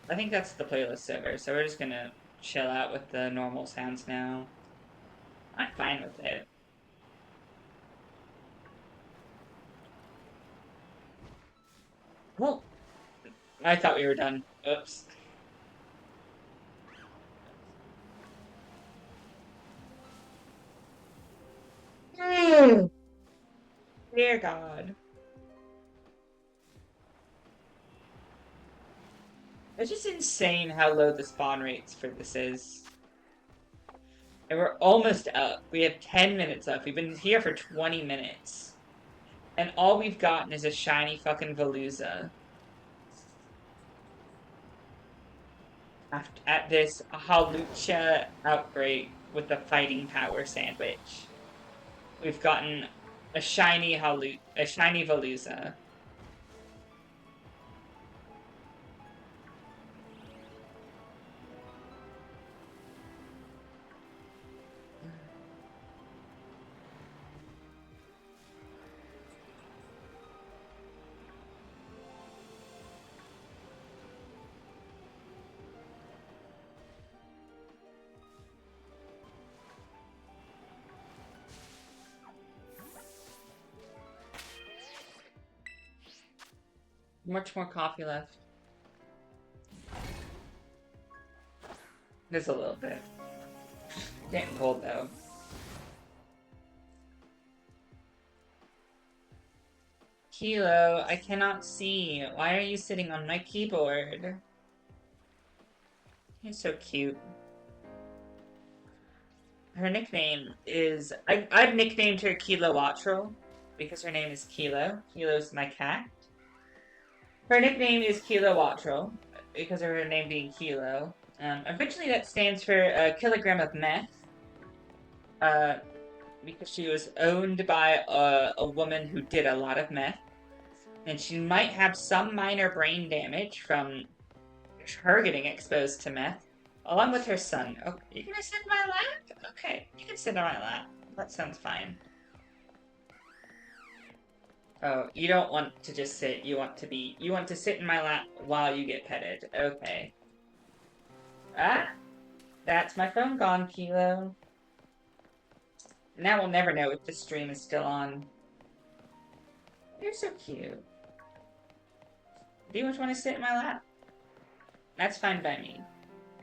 [SPEAKER 1] I think that's the playlist over, so we're just gonna chill out with the normal sounds now. I'm fine with it. Well, I thought we were done. Oops. Dear God. It's just insane how low the spawn rates for this is. And we're almost up. We have 10 minutes left. We've been here for 20 minutes. And all we've gotten is a shiny fucking Veluza. At this Halucha outbreak with the fighting power sandwich. We've gotten a shiny Veluza. Much more coffee left. There's a little bit. Getting cold though. Kilo, I cannot see. Why are you sitting on my keyboard? You're so cute. Her nickname is... I've nicknamed her Kilo Wattrel because her name is Kilo. Kilo's my cat. Her nickname is Kilo Wattrel because of her name being Kilo. Originally that stands for a kilogram of meth. Because she was owned by a woman who did a lot of meth. And she might have some minor brain damage from her getting exposed to meth, along with her son. Oh, you're gonna sit in my lap? Okay, you can sit on my lap. That sounds fine. Oh, you don't want to just sit. You want to sit in my lap while you get petted. Okay. Ah, that's my phone gone, Kilo. Now we'll never know if the stream is still on. You're so cute. Do you want to sit in my lap? That's fine by me.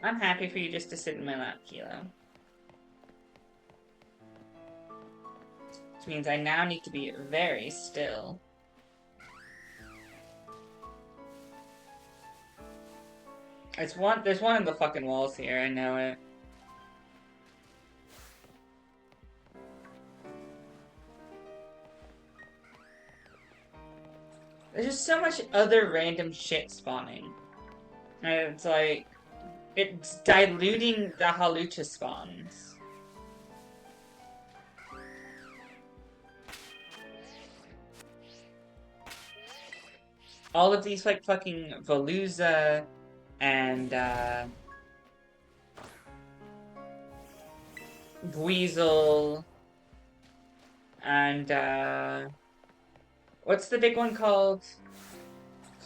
[SPEAKER 1] I'm happy for you just to sit in my lap, Kilo. Which means I now need to be very still. There's one in the fucking walls here, I know it. There's just so much other random shit spawning. And it's like, it's diluting the Halucha spawns. All of these, like, fucking Veluza and, Weasel and, what's the big one called?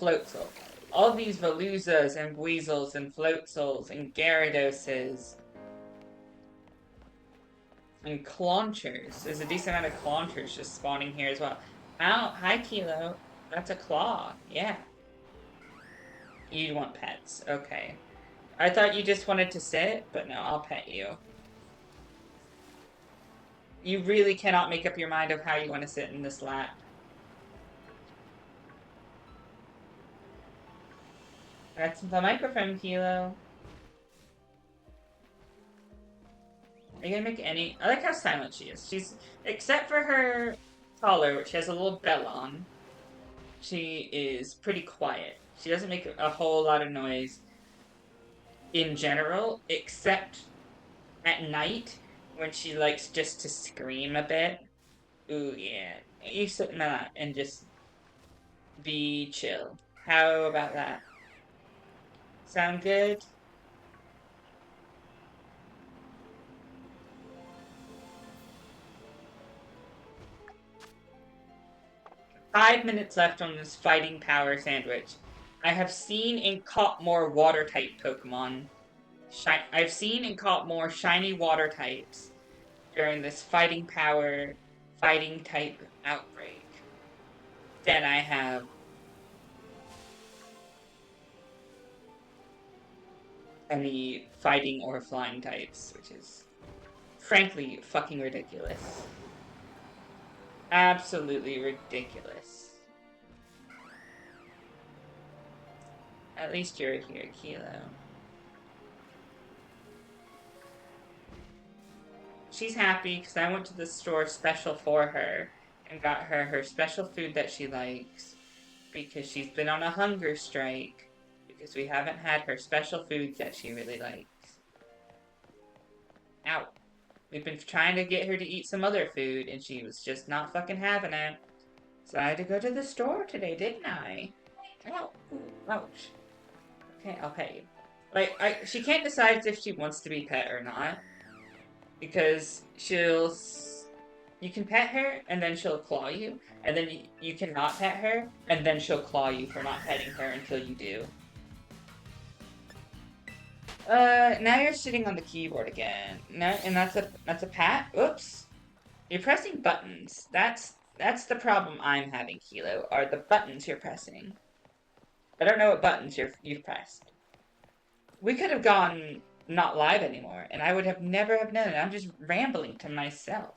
[SPEAKER 1] Floatzel. All these Veluzas and Weasels and Floatzels and Gyarados and Claunchers. There's a decent amount of Claunchers just spawning here as well. Ow, hi Kilo. That's a claw. Yeah. You want pets. Okay. I thought you just wanted to sit, but no, I'll pet you. You really cannot make up your mind of how you want to sit in this lap. That's the microphone, Kilo. Are you gonna make any... I like how silent she is. She's... Except for her collar, which has a little bell on, she is pretty quiet. She doesn't make a whole lot of noise in general, except at night when she likes just to scream a bit. Ooh, yeah. You sit in that and just be chill. How about that? Sound good? 5 minutes left on this fighting power sandwich. I have seen and caught more water type Pokemon. I've seen and caught more shiny water types during this fighting power, fighting type outbreak than I have any fighting or flying types, which is frankly fucking ridiculous. Absolutely ridiculous. At least you're here, Kilo. She's happy because I went to the store special for her and got her special food that she likes because she's been on a hunger strike because we haven't had her special foods that she really likes. Ow. We've been trying to get her to eat some other food and she was just not fucking having it. So I had to go to the store today, didn't I? Ow. Ouch. Okay, I'll pet you. Like, she can't decide if she wants to be pet or not. Because you can pet her, and then she'll claw you. And then you cannot pet her, and then she'll claw you for not petting her until you do. Now you're sitting on the keyboard again. No, and that's a pat? Oops. You're pressing buttons. That's the problem I'm having, Kilo, are the buttons you're pressing. I don't know what buttons you've pressed. We could have gone not live anymore, and I would have never have known. I'm just rambling to myself.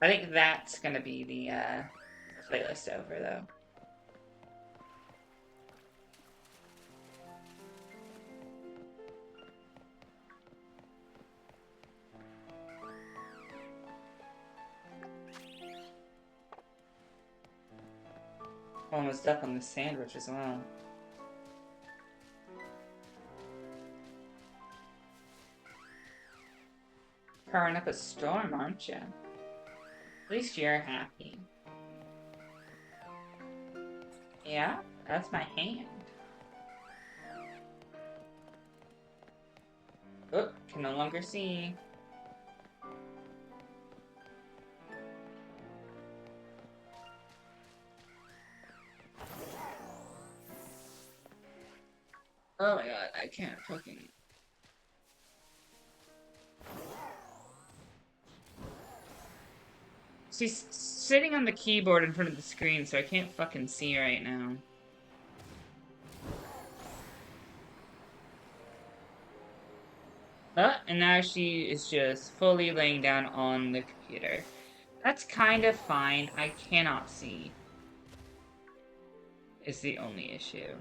[SPEAKER 1] I think that's gonna be the playlist over, though. Almost up on the sandwich as well. Powering up a storm, aren't you? At least you're happy. Yeah, that's my hand. Oh, can no longer see. Oh my god, I can't fucking... She's sitting on the keyboard in front of the screen, so I can't fucking see right now. and now she is just fully laying down on the computer. That's kind of fine. I cannot see. Is the only issue.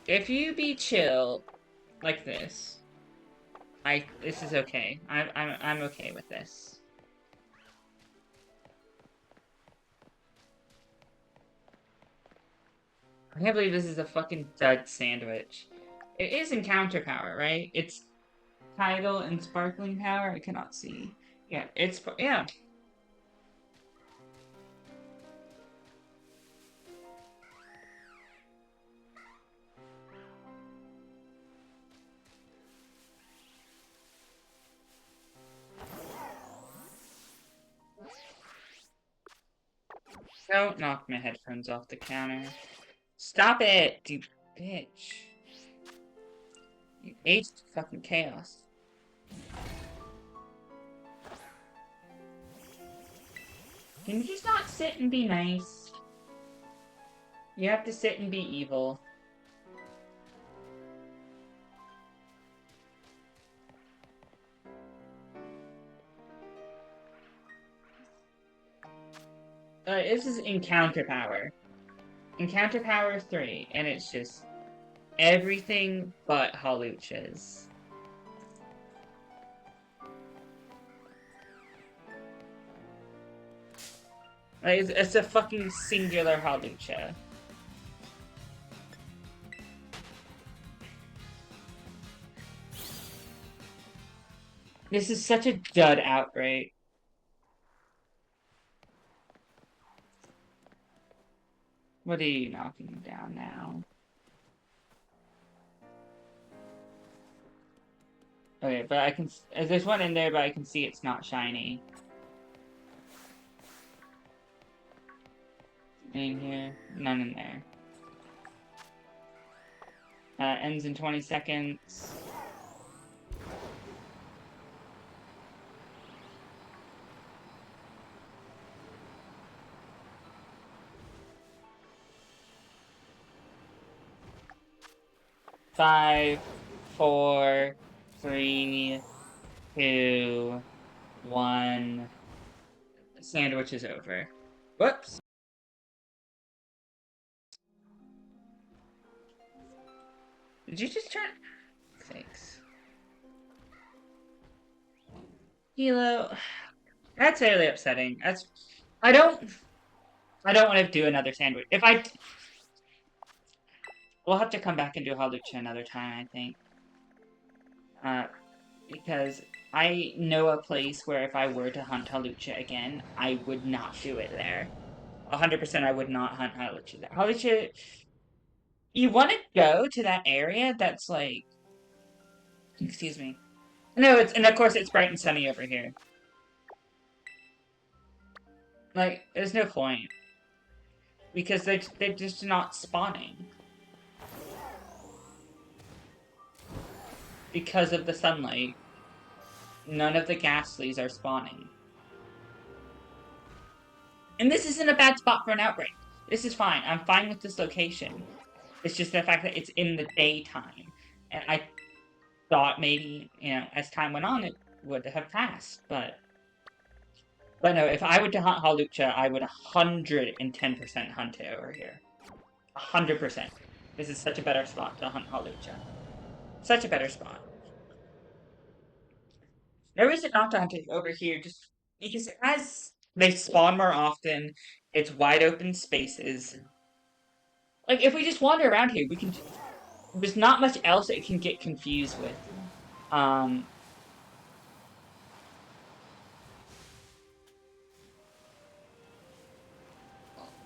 [SPEAKER 1] If you be chill like this, this is okay. I'm okay with this. I can't believe this is a fucking dud sandwich. It is encounter power, right? It's tidal and sparkling power. I cannot see. Yeah, yeah. Don't knock my headphones off the counter. Stop it, you bitch. You aced fucking chaos. Can you just not sit and be nice? You have to sit and be evil. This is encounter power. Encounter power 3, and it's just everything but haluchas. Like, it's a fucking singular halucha. This is such a dud outbreak. What are you knocking down now? Okay, but I can... There's one in there, but I can see it's not shiny. In here? None in there. Ends in 20 seconds. Five, 4, 3, 2, 1. Sandwich is over. Whoops. Did you just turn? Thanks. Hilo. That's really upsetting. I don't want to do another sandwich. We'll have to come back and do Halucha another time, I think. Because I know a place where if I were to hunt Halucha again, I would not do it there. 100% I would not hunt Halucha there. Halucha, you want to go to that area that's like... Excuse me. No, and of course it's bright and sunny over here. Like, there's no point. Because they're just not spawning. Because of the sunlight, none of the ghastlies are spawning. And this isn't a bad spot for an outbreak. This is fine. I'm fine with this location. It's just the fact that it's in the daytime. And I thought maybe, as time went on, it would have passed, but no, if I were to hunt Halucha, I would 110% hunt it over here. 100%. This is such a better spot to hunt Halucha. Such a better spot. No reason not to hunt it over here, just because they spawn more often, it's wide open spaces. Like, if we just wander around here, there's not much else it can get confused with.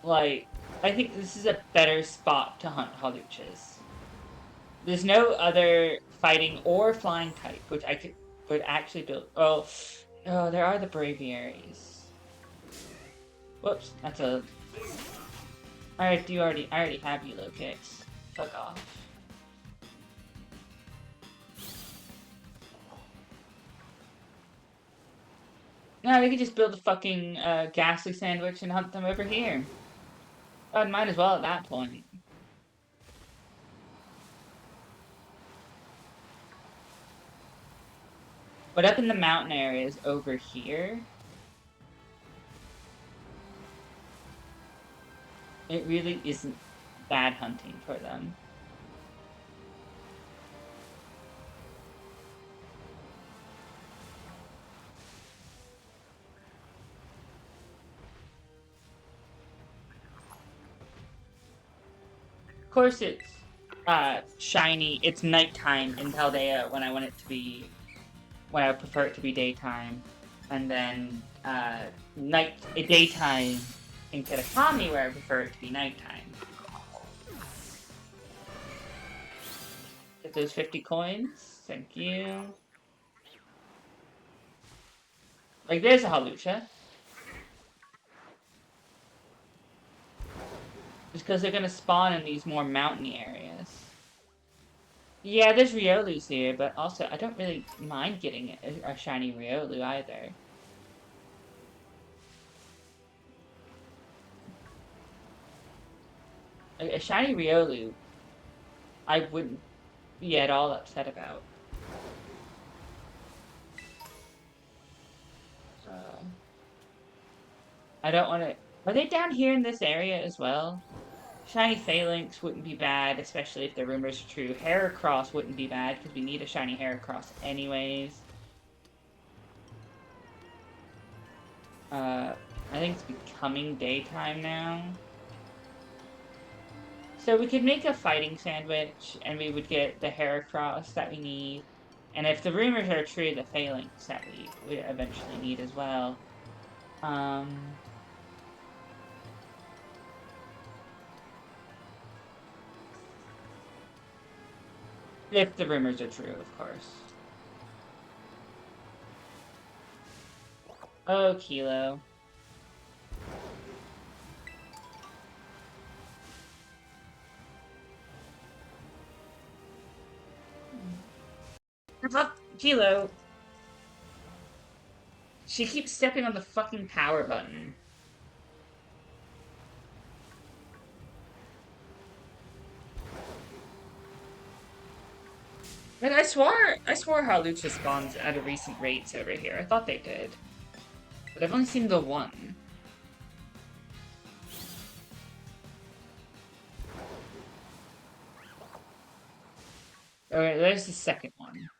[SPEAKER 1] Like, I think this is a better spot to hunt Haluchas. There's no other fighting or flying type, which I would actually build. Oh, there are the Braviaries. Whoops, that's a... I already have Elo kicks. Fuck off. No, we could just build a fucking ghastly sandwich and hunt them over here. I might as well at that point. But up in the mountain areas over here, it really isn't bad hunting for them. Of course, it's shiny. It's nighttime in Paldea when I want it to be, when I prefer it to be daytime, and then daytime in Kitakami where I prefer it to be nighttime. Get those 50 coins. Thank you. Like, there's a Halusha. Just because they're gonna spawn in these more mountainy areas. Yeah, there's Riolus here, but also I don't really mind getting a shiny Riolu either. A shiny Riolu, I wouldn't be at all upset about. I don't want to... Are they down here in this area as well? Shiny Phalanx wouldn't be bad, especially if the rumors are true. Heracross wouldn't be bad, because we need a shiny Heracross anyways. I think it's becoming daytime now. So we could make a fighting sandwich, and we would get the Heracross that we need. And if the rumors are true, the Phalanx that we would eventually need as well. If the rumors are true, of course. Oh, Kilo. Kilo. She keeps stepping on the fucking power button. But I swore Halucha spawns at a recent rates over here. I thought they did. But I've only seen the one. Okay, there's the second one.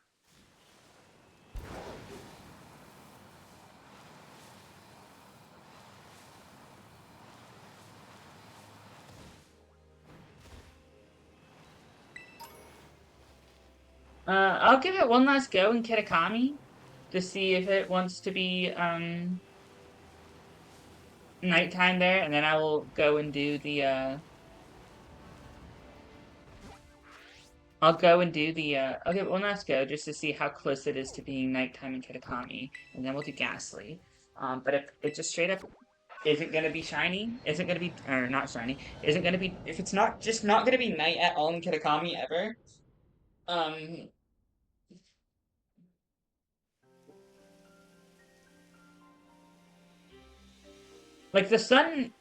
[SPEAKER 1] I'll give it one last go in Kitakami to see if it wants to be, nighttime there, and then I will go and do the, I'll go and do the, I'll give it one last go just to see how close it is to being nighttime in Kitakami, and then we'll do Ghastly. But if it just straight up isn't gonna be shiny, isn't gonna be, or not shiny, isn't gonna be, if it's not, just not gonna be night at all in Kitakami ever, um, like the sun,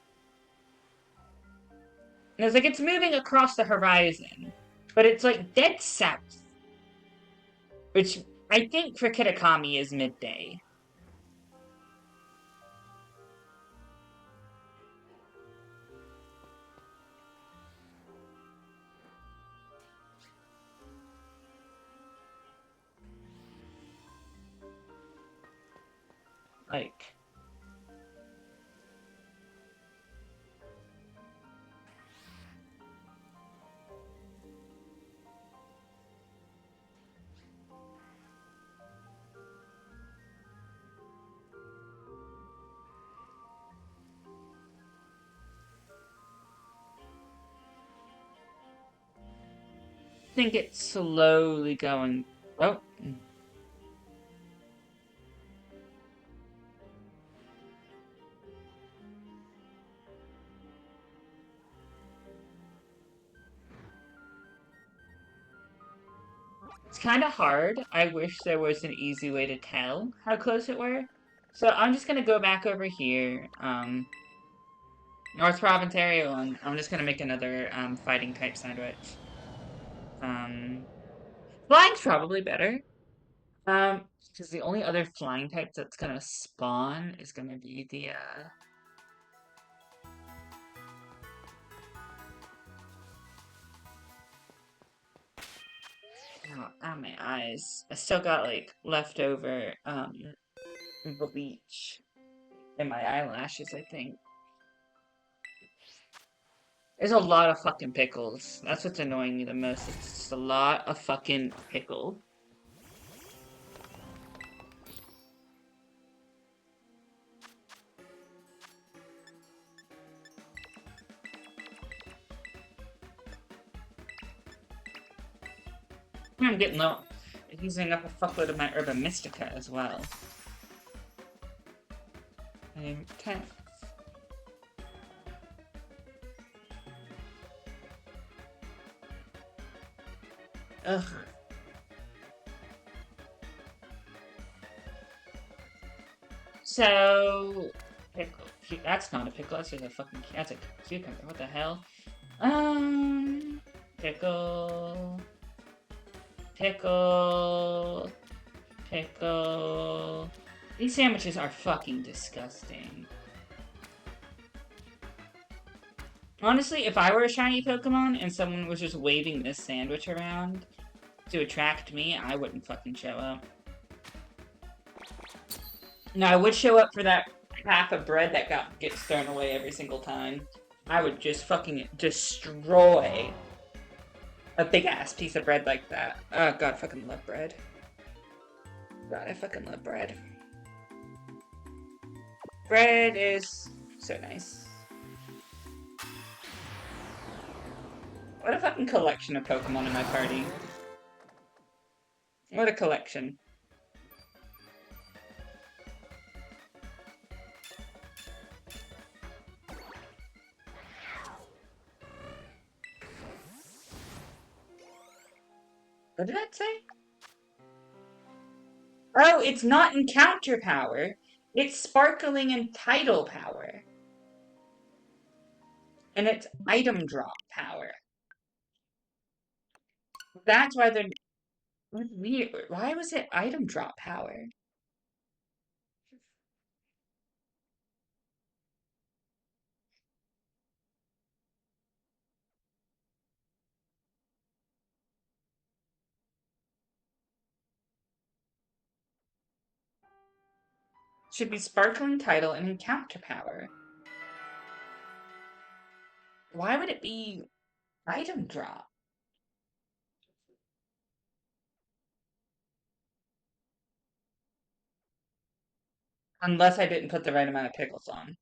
[SPEAKER 1] it's like it's moving across the horizon, but it's like dead south, which I think for Kitakami is midday. Like, I think it's slowly going. Oh. It's kind of hard. I wish there was an easy way to tell how close it were. So I'm just gonna go back over here, North Province area, and I'm just gonna make another, fighting type sandwich. Flying's probably better. Because the only other flying type that's gonna spawn is gonna be the, oh, my eyes. I still got, like, leftover, bleach in my eyelashes, I think. There's a lot of fucking pickles. That's what's annoying me the most. It's just a lot of fucking pickle. I'm getting low. Using up a fuckload of my Herba Mystica as well. I'm 10. Ugh. So, pickle. That's not a pickle. That's just a fucking. That's a cucumber. What the hell? Pickle. Pickle. Pickle. These sandwiches are fucking disgusting. Honestly, if I were a shiny Pokemon and someone was just waving this sandwich around to attract me, I wouldn't fucking show up. No, I would show up for that half of bread that gets thrown away every single time. I would just fucking destroy a big ass piece of bread like that. Oh god, I fucking love bread. God, I fucking love bread. Bread is so nice. What a fucking collection of Pokemon in my party. What a collection. What did that say? Oh, it's not encounter power. It's sparkling and tidal power. And it's item drop power. That's why they're weird. Why was it item drop power? Should be sparkling tidal and encounter power. Why would it be item drop? Unless I didn't put the right amount of pickles on.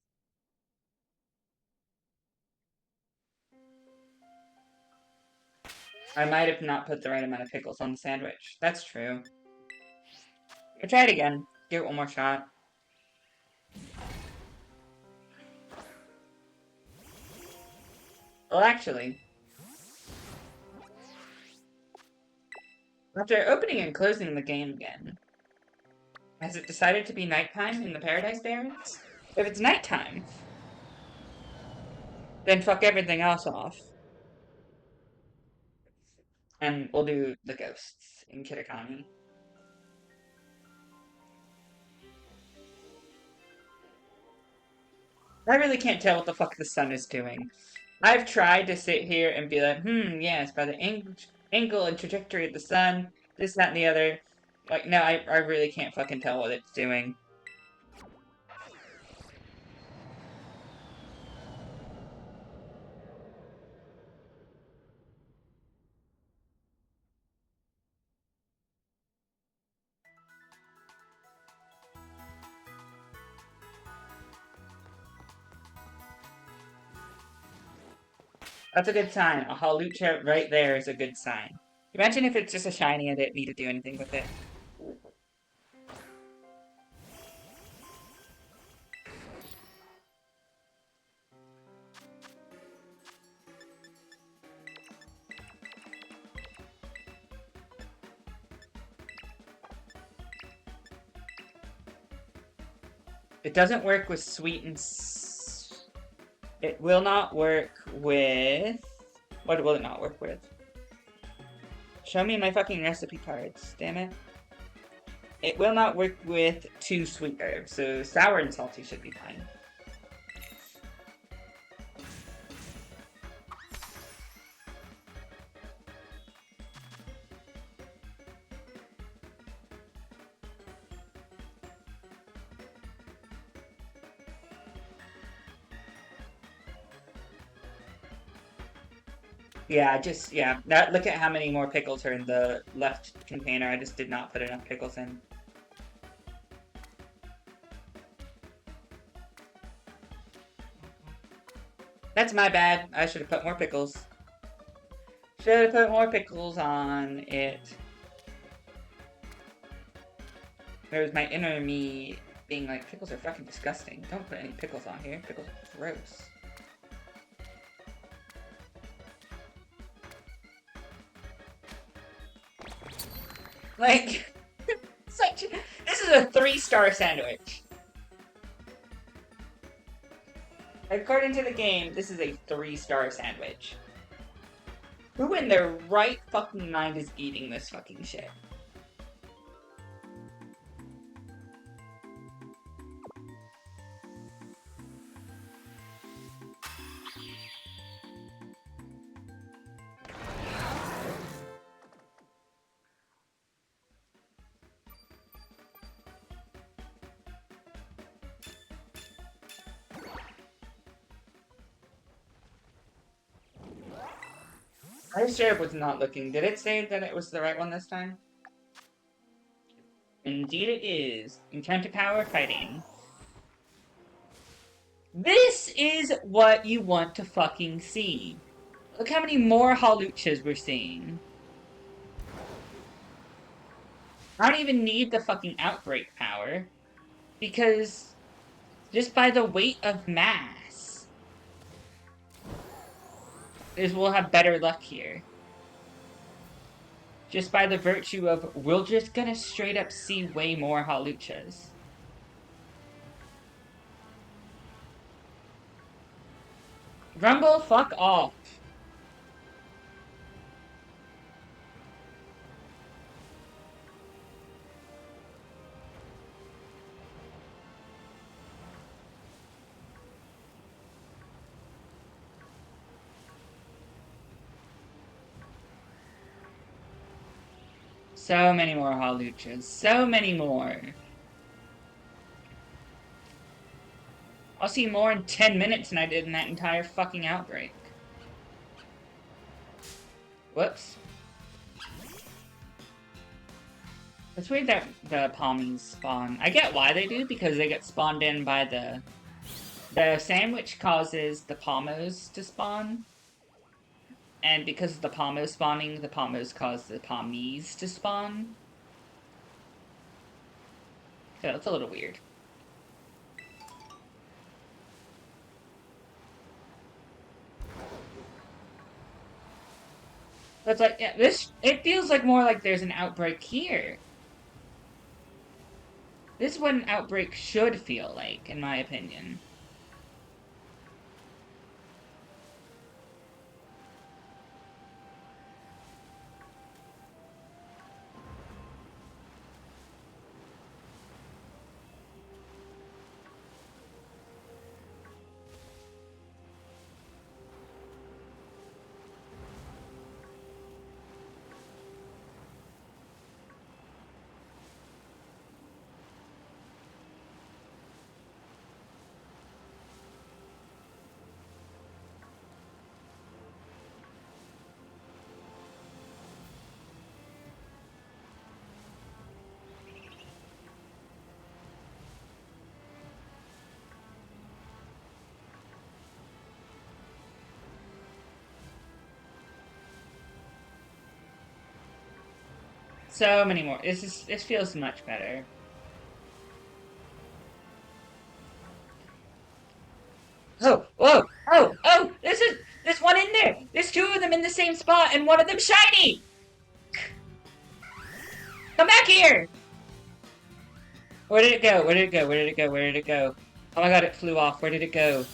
[SPEAKER 1] I might have not put the right amount of pickles on the sandwich. That's true. I'll try it again. Give it one more shot. Well, actually, after opening and closing the game again, has it decided to be nighttime in the Paradise Barrens? If it's nighttime, then fuck everything else off. And we'll do the ghosts in Kitakami. I really can't tell what the fuck the sun is doing. I've tried to sit here and be like, yes, by the angle and trajectory of the sun, this, that, and the other. Like, no, I really can't fucking tell what it's doing. That's a good sign. A Hawlucha right there is a good sign. Imagine if it's just a shiny and I didn't need to do anything with it. It doesn't work with sweet and... It will not work with... What will it not work with? Show me my fucking recipe cards, damn it. It will not work with 2 sweet herbs, so sour and salty should be fine. Yeah, look at how many more pickles are in the left container. I just did not put enough pickles in. That's my bad. I should have put more pickles. Should have put more pickles on it. There's my inner me being like, pickles are fucking disgusting. Don't put any pickles on here. Pickles are gross. Like, this is a 3-star sandwich. According to the game, this is a 3-star sandwich. Who in their right fucking mind is eating this fucking shit? My sheriff was not looking. Did it say that it was the right one this time? Indeed it is. Encounter power fighting. This is what you want to fucking see. Look how many more haluchas we're seeing. I don't even need the fucking outbreak power. Because just by the weight of mass, we'll have better luck here. Just by the virtue of, we're just gonna straight up see way more haluchas. Rumble, fuck off. So many more haluchas. So many more. I'll see more in 10 minutes than I did in that entire fucking outbreak. Whoops. It's weird that the palmies spawn. I get why they do, because they get spawned in by the sandwich causes the palmos to spawn. And because of the palmos spawning, the palmos cause the palmies to spawn. So it's a little weird. But it's like, yeah, it feels like more like there's an outbreak here. This is what an outbreak should feel like, in my opinion. So many more. This feels much better. Oh, whoa, oh, there's one in there. There's 2 of them in the same spot, and one of them shiny. Come back here. Where did it go? Where did it go? Where did it go? Where did it go? Oh my god, it flew off. Where did it go?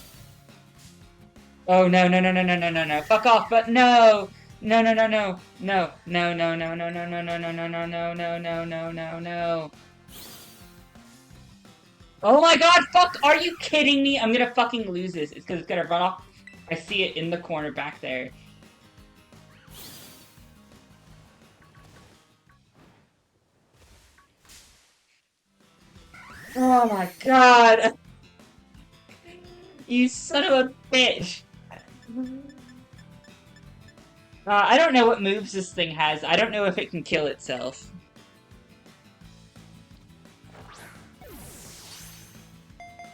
[SPEAKER 1] Oh no, no, no, no, no, no, no, no. Fuck off, but no. No, no, no, no. No, no, no, no, no, no, no, no, no, no, no, no, no, no, no, no, no. Oh my god, fuck! Are you kidding me? I'm gonna fucking lose this. It's because it's gonna run off. I see it in the corner back there. Oh my god! You son of a bitch! I don't know what moves this thing has. I don't know if it can kill itself.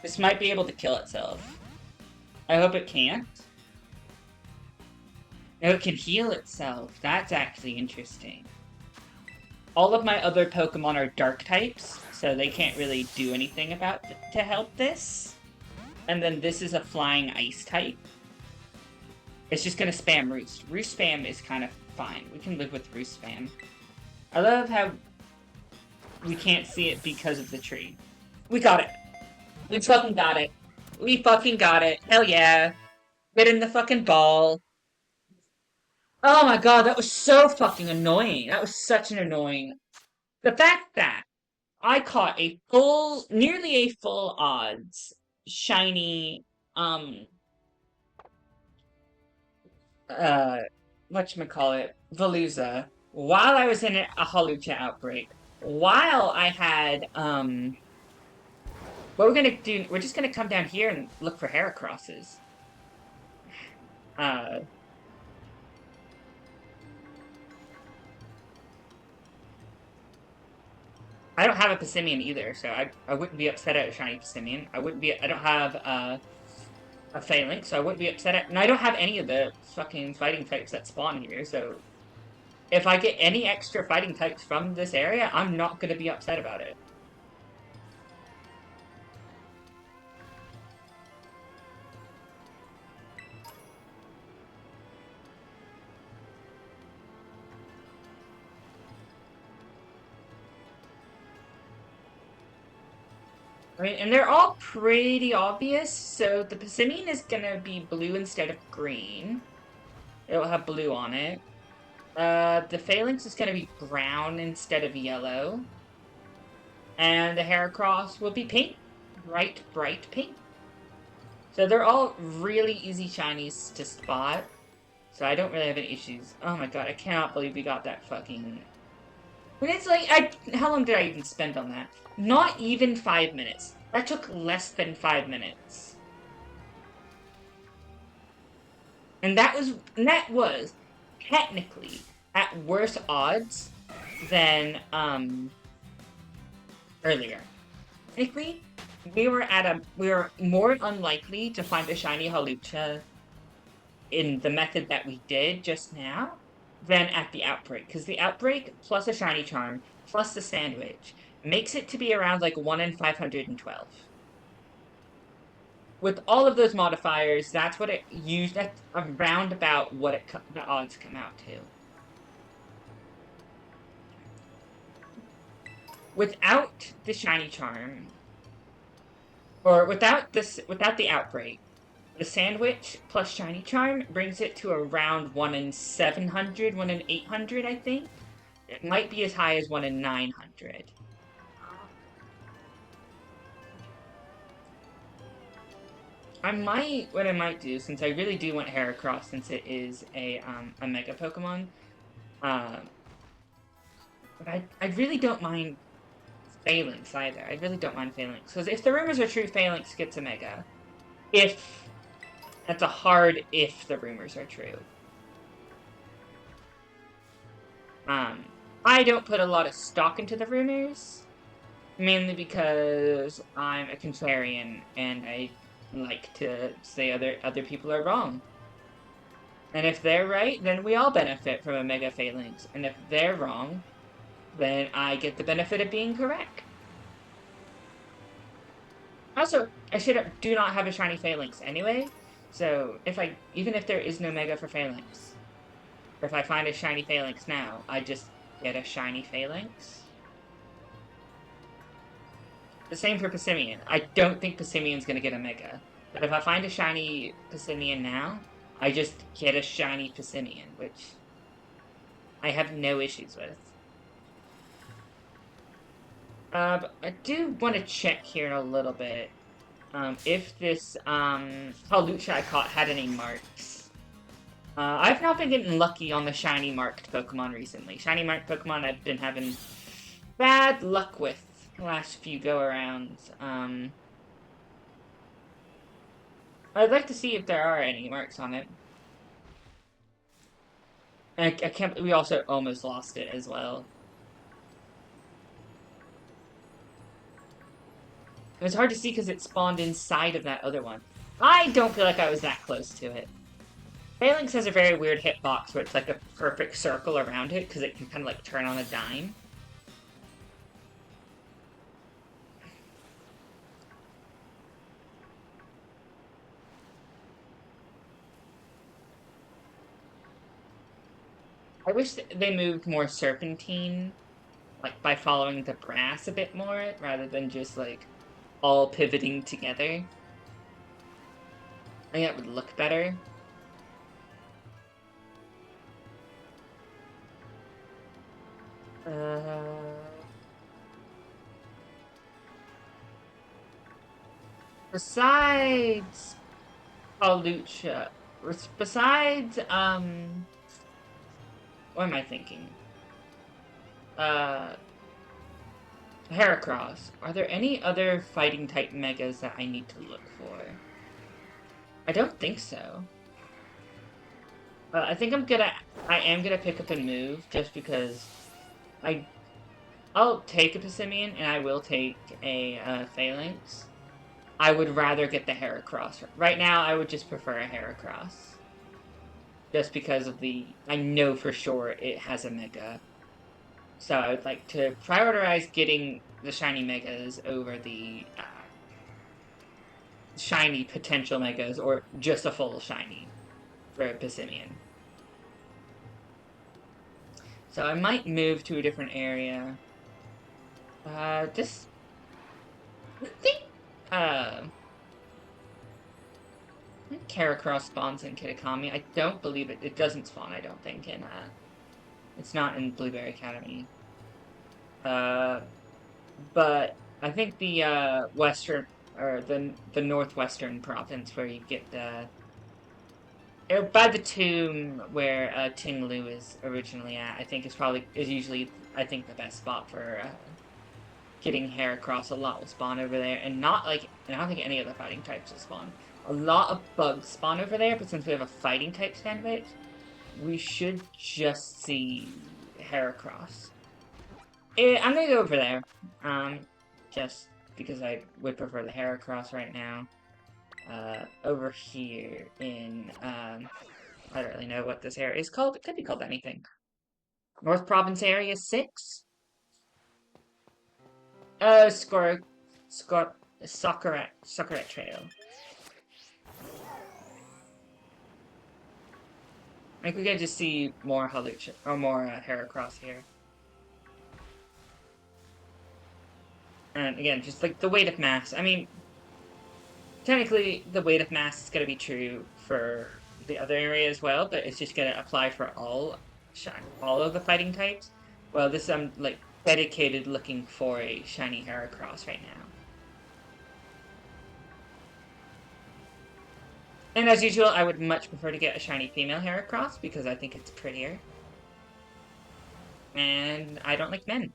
[SPEAKER 1] This might be able to kill itself. I hope it can't. No, it can heal itself. That's actually interesting. All of my other Pokemon are dark types, so they can't really do anything to help this. And then this is a flying ice type. It's just gonna spam Roost. Roost spam is kind of fine. We can live with Roost spam. I love how we can't see it because of the tree. We got it. We fucking got it. We fucking got it. Hell yeah. Get in the fucking ball. Oh my god, that was so fucking annoying. That was such an annoying. The fact that I caught a full, nearly a full odds shiny, uh, whatchamacallit, Veluza, while I was in a Hawlucha outbreak, while I had, what we're gonna do, we're just gonna come down here and look for Heracrosses. Uh, I don't have a Passimian either, so I wouldn't be upset at a shiny Passimian. I don't have, a Phalanx, so I wouldn't be upset at, and I don't have any of the fucking fighting types that spawn here, so if I get any extra fighting types from this area, I'm not gonna be upset about it. I mean, and they're all pretty obvious, so the Passimian is gonna be blue instead of green. It'll have blue on it. The Phalanx is gonna be brown instead of yellow. And the Heracross will be pink. Bright, bright pink. So they're all really easy shinies to spot. So I don't really have any issues. Oh my god, I cannot believe we got that fucking... And it's like, how long did I even spend on that? Not even 5 minutes. That took less than 5 minutes. And that was technically at worse odds than earlier. Technically, we were more unlikely to find a shiny Hawlucha in the method that we did just now than at the outbreak, because the outbreak plus a shiny charm plus the sandwich makes it to be around like 1 in 512. With all of those modifiers, that's what it used. That's around about what the odds come out to. Without the shiny charm, or without the outbreak, the sandwich plus shiny charm brings it to around 1 in 700, 1 in 800, I think. It might be as high as 1 in 900. What I might do, since I really do want Heracross, since it is a Mega Pokemon, but I really don't mind Phalanx either. I really don't mind Phalanx, because if the rumors are true, Phalanx gets a Mega. If that's a hard if the rumors are true. I don't put a lot of stock into the rumors, mainly because I'm a contrarian and I like to say other people are wrong. And if they're right, then we all benefit from a Mega Phalanx. And if they're wrong, then I get the benefit of being correct. Also, I do not have a shiny Phalanx anyway, so even if there is no Mega for Phalanx, or if I find a shiny Phalanx now, I just get a shiny Phalanx. The same for Passimian. I don't think Passimian's gonna get a Mega, but if I find a shiny Passimian now, I just get a shiny Passimian, which I have no issues with. But I do want to check here in a little bit, if this, Hawlucha I caught had any marks. I've not been getting lucky on the shiny marked Pokemon recently. Shiny marked Pokemon I've been having bad luck with the last few go-arounds. I'd like to see if there are any marks on it. I can't. We also almost lost it as well. It was hard to see because it spawned inside of that other one. I don't feel like I was that close to it. Phalanx has a very weird hitbox where it's like a perfect circle around it because it can kind of like turn on a dime. I wish they moved more Serpentine, like by following the grass a bit more, rather than just like all pivoting together. I think that would look better. Besides Hawlucha, besides, what am I thinking? Heracross, are there any other fighting type megas that I need to look for? I don't think so. I think I am gonna pick up and move just because I'll take a Pissimian and I will take a Phalanx. I would rather get the Heracross. Right now, I would just prefer a Heracross. Just because of I know for sure it has a Mega. So I would like to prioritize getting the shiny Megas over the shiny potential Megas, or just a full shiny for Pissimian. So I might move to a different area. I think, Heracross spawns in Kitakami. I don't believe it. It doesn't spawn, I don't think, in, it's not in Blueberry Academy. But I think the, western, or the northwestern province where you get the... by the tomb where, Tinglu is originally at, I think is usually, I think, the best spot for, getting Heracross. A lot will spawn over there, and I don't think any other fighting types will spawn. A lot of bugs spawn over there, but since we have a fighting type sandwich, we should just see Heracross. I'm gonna go over there, just because I would prefer the Heracross right now. Over here in, I don't really know what this area is called. It could be called anything. North Province Area 6? Socorette Trail. I think we can just see more Hawlucha, or more Heracross here. And again, just like the weight of mass. I mean, technically, the weight of mass is going to be true for the other area as well, but it's just going to apply for all of the fighting types. Well, I'm like dedicated looking for a shiny Heracross right now. And as usual, I would much prefer to get a shiny female Heracross because I think it's prettier. And I don't like men.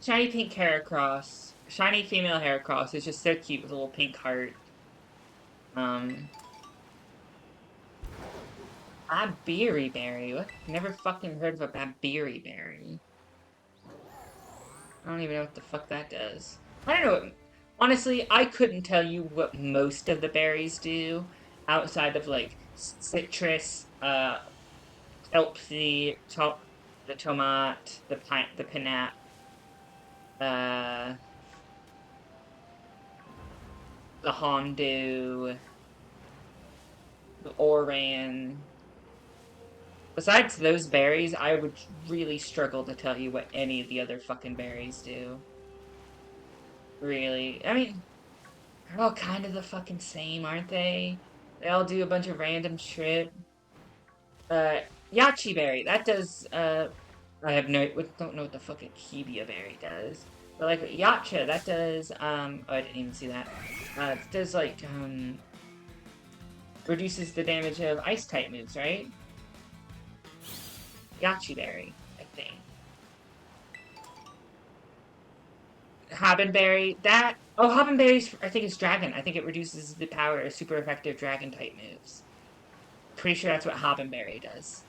[SPEAKER 1] Shiny pink Heracross. Shiny female Heracross is just so cute with a little pink heart. Babiri Berry. What? Never fucking heard of a Babiri Berry. I don't even know what the fuck that does. I don't know. Honestly, I couldn't tell you what most of the berries do outside of like citrus, elfsy, the Tomat, the Pinap, uh, the Hondu, the Oran. Besides those berries, I would really struggle to tell you what any of the other fucking berries do. Really. I mean, they're all kind of the fucking same, aren't they? They all do a bunch of random shit. Uh, Yachi berry, that does, I have don't know what the fucking Kibia berry does. But like Yacha, that does, oh, I didn't even see that. It does like, reduces the damage of ice type moves, right? Yachi berry, I think. Hobbenberry, that, oh, Hobbenberry's, I think it's dragon. I think it reduces the power of super effective dragon type moves. Pretty sure that's what Hobbenberry does.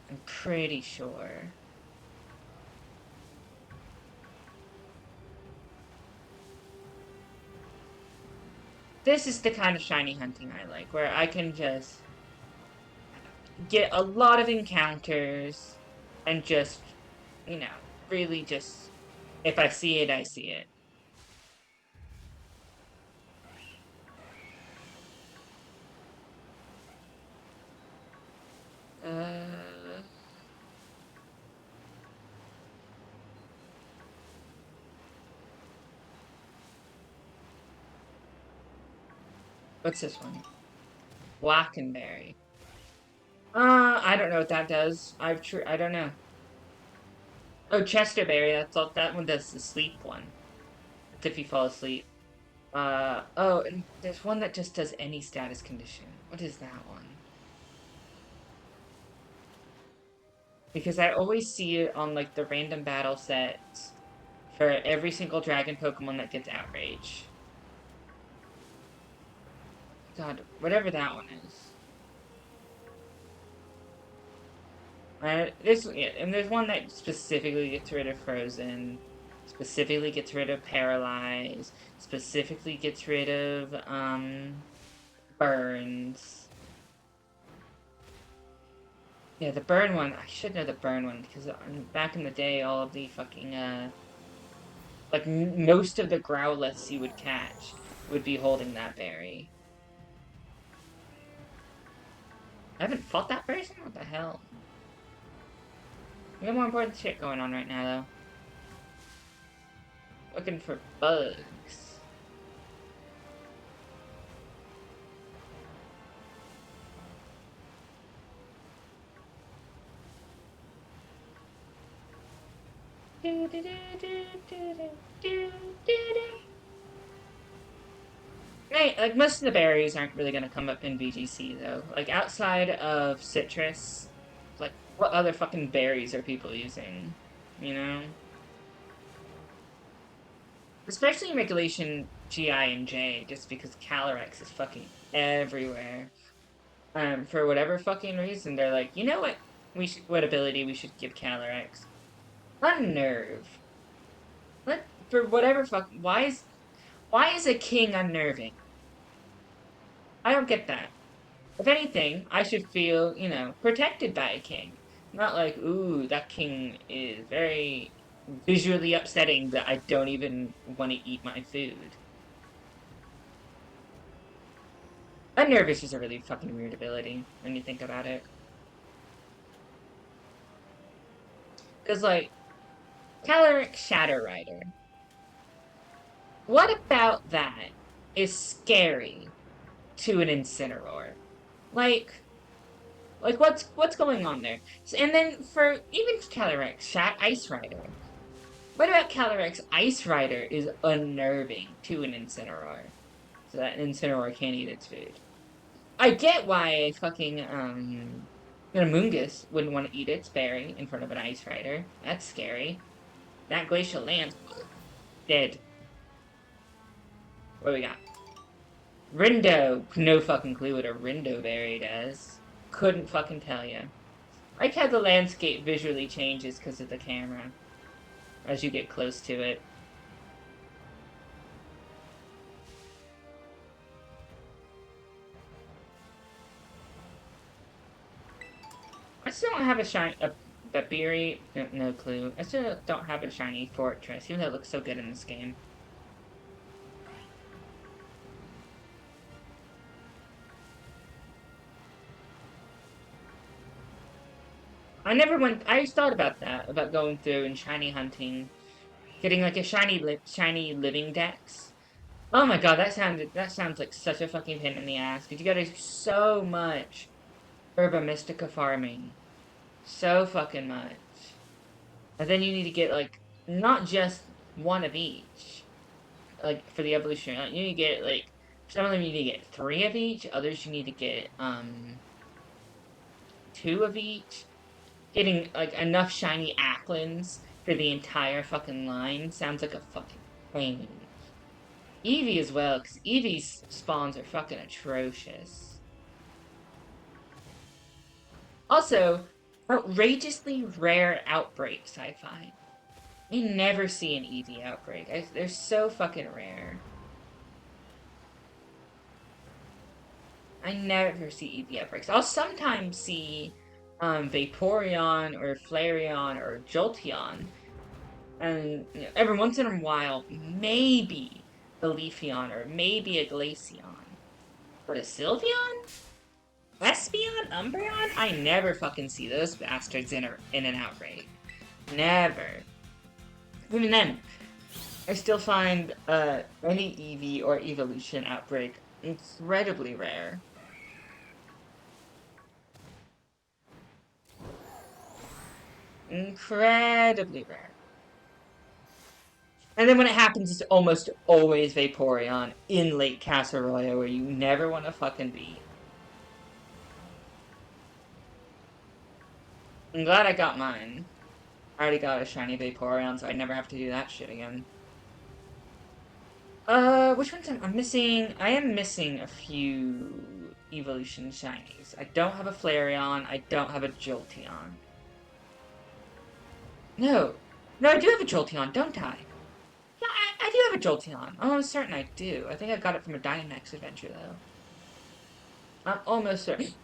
[SPEAKER 1] I'm pretty sure. This is the kind of shiny hunting I like, where I can just get a lot of encounters and just, you know, really just, if I see it, I see it. Uh, what's this one? Blackenberry. I don't know what that does. I don't know. Oh, Chesterberry, that one does the sleep one. It's if you fall asleep. Oh, and there's one that just does any status condition. What is that one? Because I always see it on, like, the random battle sets for every single dragon Pokemon that gets Outrage. God, whatever that one is. Yeah, and there's one that specifically gets rid of Frozen, specifically gets rid of Paralyze, specifically gets rid of, Burns. Yeah, the burn one, I should know the burn one, because back in the day, all of the fucking, like, most of the Growliths you would catch would be holding that berry. I haven't fought that person? What the hell? We have more important shit going on right now, though. Looking for bugs. Right, like, most of the berries aren't really gonna come up in VGC, though. Like, outside of citrus, like, what other fucking berries are people using? You know? Especially in Regulation GI and J, just because Calyrex is fucking everywhere. For whatever fucking reason, they're like, you know what what ability we should give Calyrex? Unnerve. For whatever why is a king unnerving? I don't get that. If anything, I should feel, you know, protected by a king. Not like, ooh, that king is very visually upsetting that I don't even want to eat my food. Unnerve is just a really fucking weird ability when you think about it. Because, like, Caloric Shadow Rider. What about that is scary to an Incineroar? Like, what's going on there? And then for even Calyrex, Ice Rider. What about Calyrex Ice Rider is unnerving to an Incineroar, so that an Incineroar can't eat its food. I get why a fucking Mungus wouldn't want to eat its berry in front of an Ice Rider. That's scary. That Glacial Lance dead. What do we got? Rindo. No fucking clue what a Rindo berry does. Couldn't fucking tell you. I like how the landscape visually changes because of the camera as you get close to it. I still don't have a Beery. No clue. I still don't have a shiny Fortress, even though it looks so good in this game. I never went. I thought about that, about going through and shiny hunting, getting like a shiny living dex. Oh my god, that sounds like such a fucking pain in the ass because you gotta do so much Herba Mystica farming, so fucking much, and then you need to get like not just one of each, like for the evolution. You need to get like some of them you need to get three of each, others you need to get two of each. Getting like enough shiny Acklins for the entire fucking line sounds like a fucking pain. Eevee as well, because Eevee's spawns are fucking atrocious. Also, outrageously rare outbreaks, I find. I never see an Eevee outbreak. They're so fucking rare. I never see Eevee outbreaks. I'll sometimes see Vaporeon or Flareon or Jolteon. And every once in a while, maybe a Leafeon or maybe a Glaceon. But a Sylveon? Espeon? Umbreon? I never fucking see those bastards in an outbreak. Never. Even then, I still find any EV or evolution outbreak incredibly rare. Incredibly rare. And then when it happens, it's almost always Vaporeon in Lake Casseroya, where you never want to fucking be. I'm glad I got mine. I already got a shiny Vaporeon, so I never have to do that shit again. Which ones I'm missing? I am missing a few evolution shinies. I don't have a Flareon. I don't have a Jolteon. No. No, I do have a Jolteon, don't I? Yeah, I do have a Jolteon. I'm almost certain I do. I think I got it from a Dynamax adventure, though. I'm almost certain.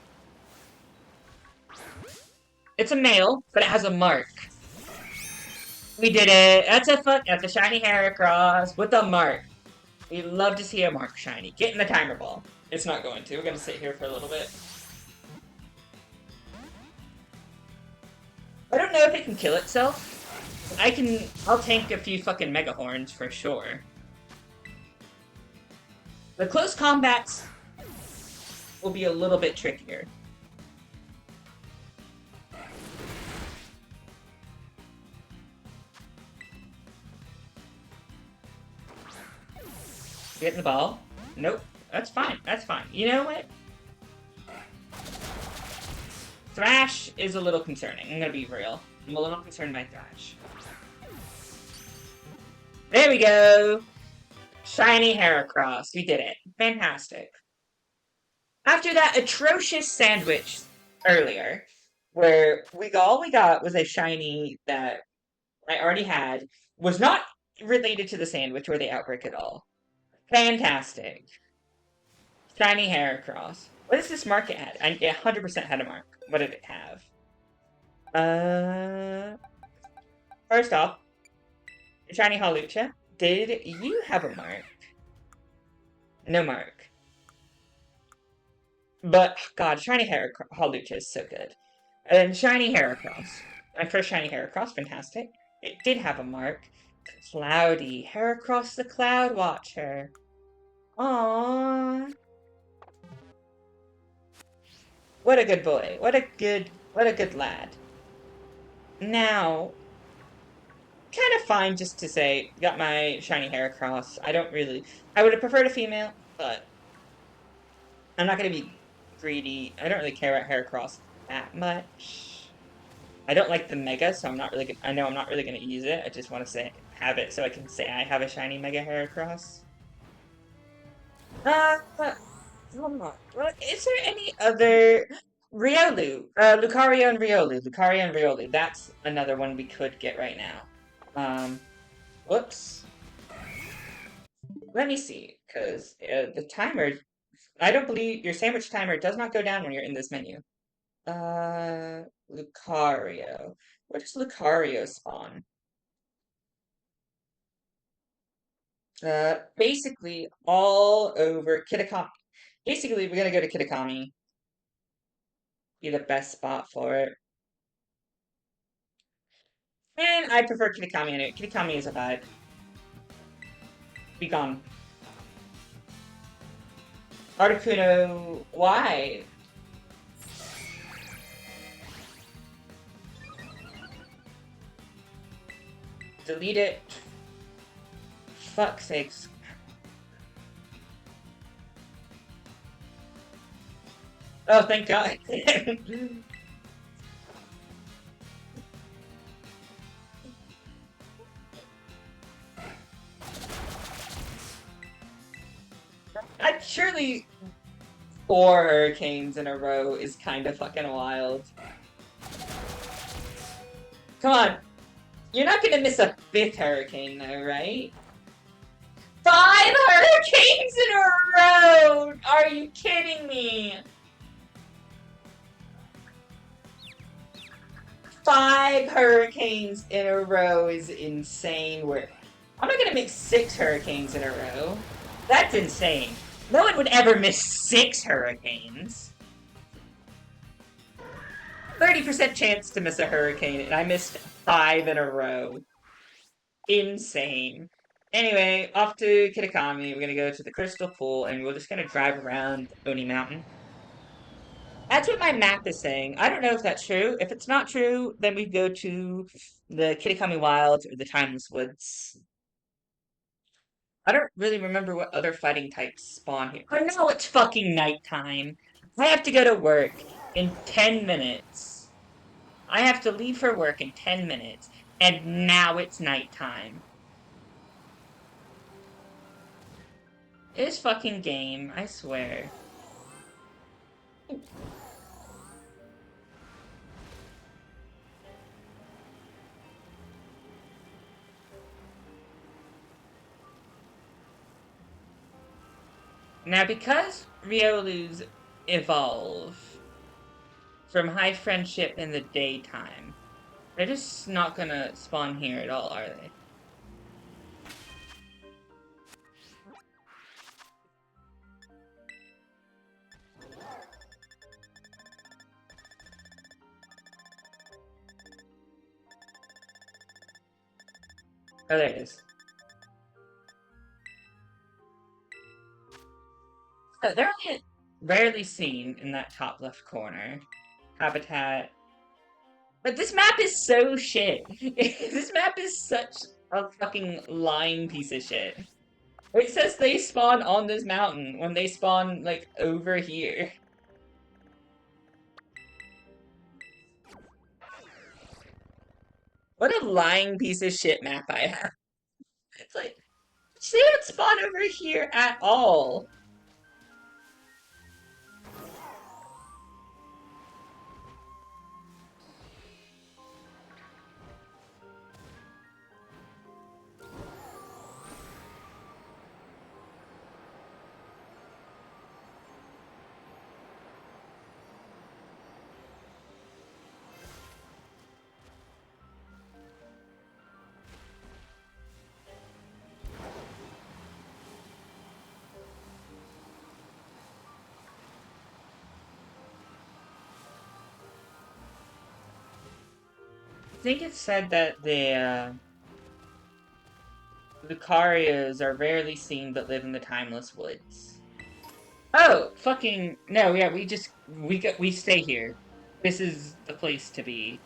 [SPEAKER 1] It's a male, but it has a mark. We did it. That's a shiny Heracross with a mark. We love to see a mark shiny. Get in the timer ball. It's not going to. We're gonna sit here for a little bit. I don't know if it can kill itself. I'll tank a few fucking Mega Horns for sure. The close combats will be a little bit trickier. Getting the ball? Nope. That's fine. That's fine. You know what? Thrash is a little concerning. I'm gonna be real. I'm a little concerned by Thrash. There we go! Shiny Heracross. We did it. Fantastic. After that atrocious sandwich earlier, where all we got was a shiny that I already had, was not related to the sandwich or the outbreak at all. Fantastic. Shiny Heracross. What does this market had? I 100% had a mark. What did it have? First off, Shiny Halucha. Did you have a mark? No mark. But, God, Shiny Halucha is so good. And then Shiny Heracross. My first Shiny Heracross, fantastic. It did have a mark. Cloudy. Heracross the Cloud Watcher. Aww. What a good boy. What a good lad. Now, kind of fine just to say, got my shiny Heracross. I would have preferred a female, but I'm not going to be greedy. I don't really care about Heracross that much. I don't like the Mega, so I know I'm not really going to use it. I just want to have it so I can say I have a shiny Mega Heracross. Hold on. Is there any other Riolu? Lucario and Riolu. Lucario and Riolu. That's another one we could get right now. Whoops. Let me see, because the timer, I don't believe your sandwich timer does not go down when you're in this menu. Lucario. Where does Lucario spawn? Basically all over Kitakami. Basically, we're gonna go to Kitakami. Be the best spot for it. And I prefer Kitakami anyway. Kitakami is a vibe. Be gone. Articuno, why? Delete it. Fuck's sakes. Oh, thank God. Surely 4 hurricanes in a row is kind of fucking wild. Come on. You're not gonna miss a 5th hurricane though, right? 5 hurricanes in a row! Are you kidding me? 5 hurricanes in a row is insane. I'm not gonna make 6 hurricanes in a row. That's insane. No one would ever miss 6 hurricanes. 30% chance to miss a hurricane, and I missed 5 in a row. Insane. Anyway, off to Kitakami. We're gonna go to the Crystal Pool, and we're just gonna drive around Oni Mountain. That's what my map is saying. I don't know if that's true. If it's not true, then we go to the Kitakami Wilds or the Timeless Woods. I don't really remember what other fighting types spawn here. Oh no, it's fucking nighttime. I have to go to work in 10 minutes. I have to leave for work in 10 minutes, and now it's nighttime. This fucking game, I swear. Now, because Riolu's evolve from high friendship in the daytime, they're just not gonna spawn here at all, are they? Oh, there it is. Oh, they're only rarely seen in that top left corner. Habitat. But this map is so shit. This map is such a fucking lying piece of shit. It says they spawn on this mountain when they spawn, like, over here. What a lying piece of shit map I have. It's like, they don't spawn over here at all. I think it said that the Lucarios are rarely seen but live in the Timeless Woods. Oh, fucking no! Yeah, we stay here. This is the place to be.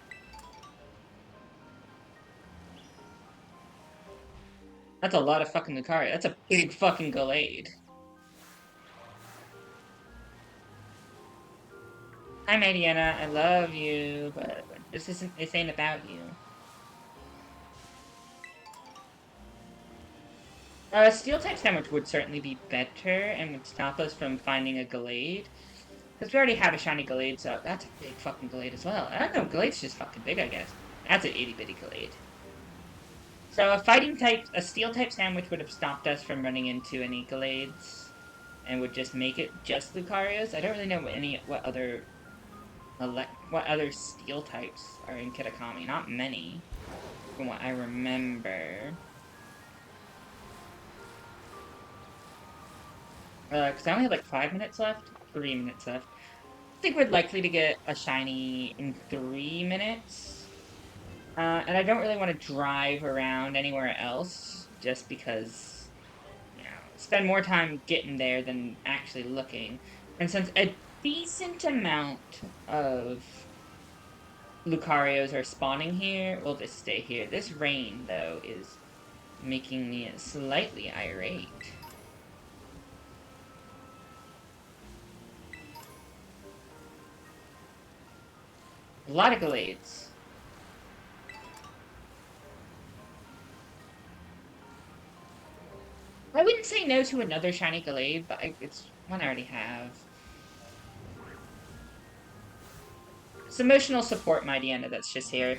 [SPEAKER 1] That's a lot of fucking Lucario. That's a big fucking Gallade. Hi, Mariana. I love you, but this ain't about you. Steel type sandwich would certainly be better and would stop us from finding a Gallade. Because we already have a shiny Gallade, so that's a big fucking Gallade as well. I don't know, Gallade's just fucking big, I guess. That's an itty bitty Gallade. So a steel type sandwich would have stopped us from running into any Gallades. And would just make it just Lucarios. I don't really know what other What other steel types are in Kitakami? Not many, from what I remember. Because I only have like 5 minutes left, 3 minutes left. I think we're likely to get a shiny in 3 minutes. And I don't really want to drive around anywhere else, just because, spend more time getting there than actually looking. And since a decent amount of Lucarios are spawning here, we'll just stay here. This rain, though, is making me slightly irate. A lot of glades. I wouldn't say no to another shiny glade, but it's one I already have. It's emotional support, my Diana, that's just here.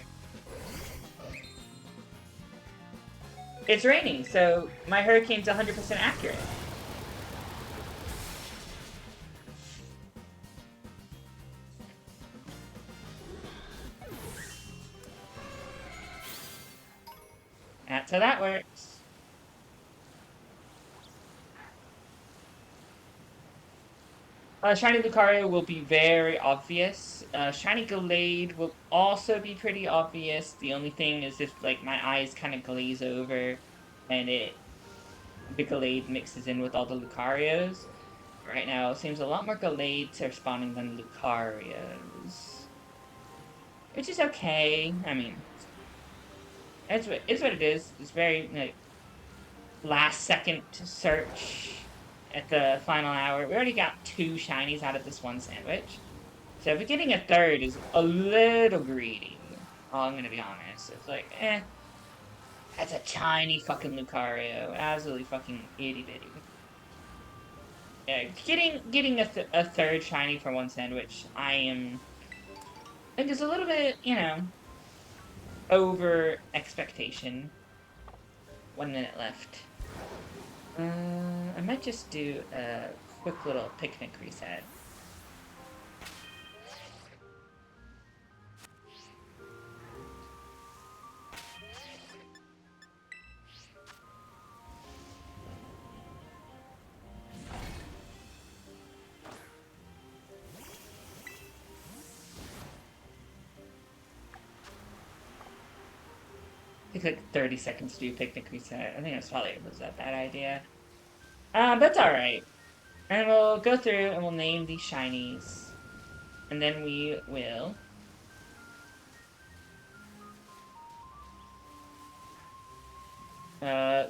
[SPEAKER 1] It's raining, so my hurricane's 100% accurate. That's how that works. Shiny Lucario will be very obvious. Shiny Gallade will also be pretty obvious. The only thing is if like my eyes kind of glaze over and the Gallade mixes in with all the Lucarios. Right now, it seems a lot more Gallades are spawning than Lucarios. Which is okay. I mean, it's what it is. It's very like last second search at the final hour. We already got 2 shinies out of this one sandwich. So if getting a third is a little greedy, I'm gonna be honest. It's like, that's a tiny fucking Lucario. Absolutely fucking itty bitty. Yeah, getting a third shiny for one sandwich, I think is a little bit, over expectation. 1 minute left. I might just do a quick little picnic reset. It took like 30 seconds to do picnic reset. I think it was a bad idea. But it's alright. And we'll go through and we'll name these shinies. And then we will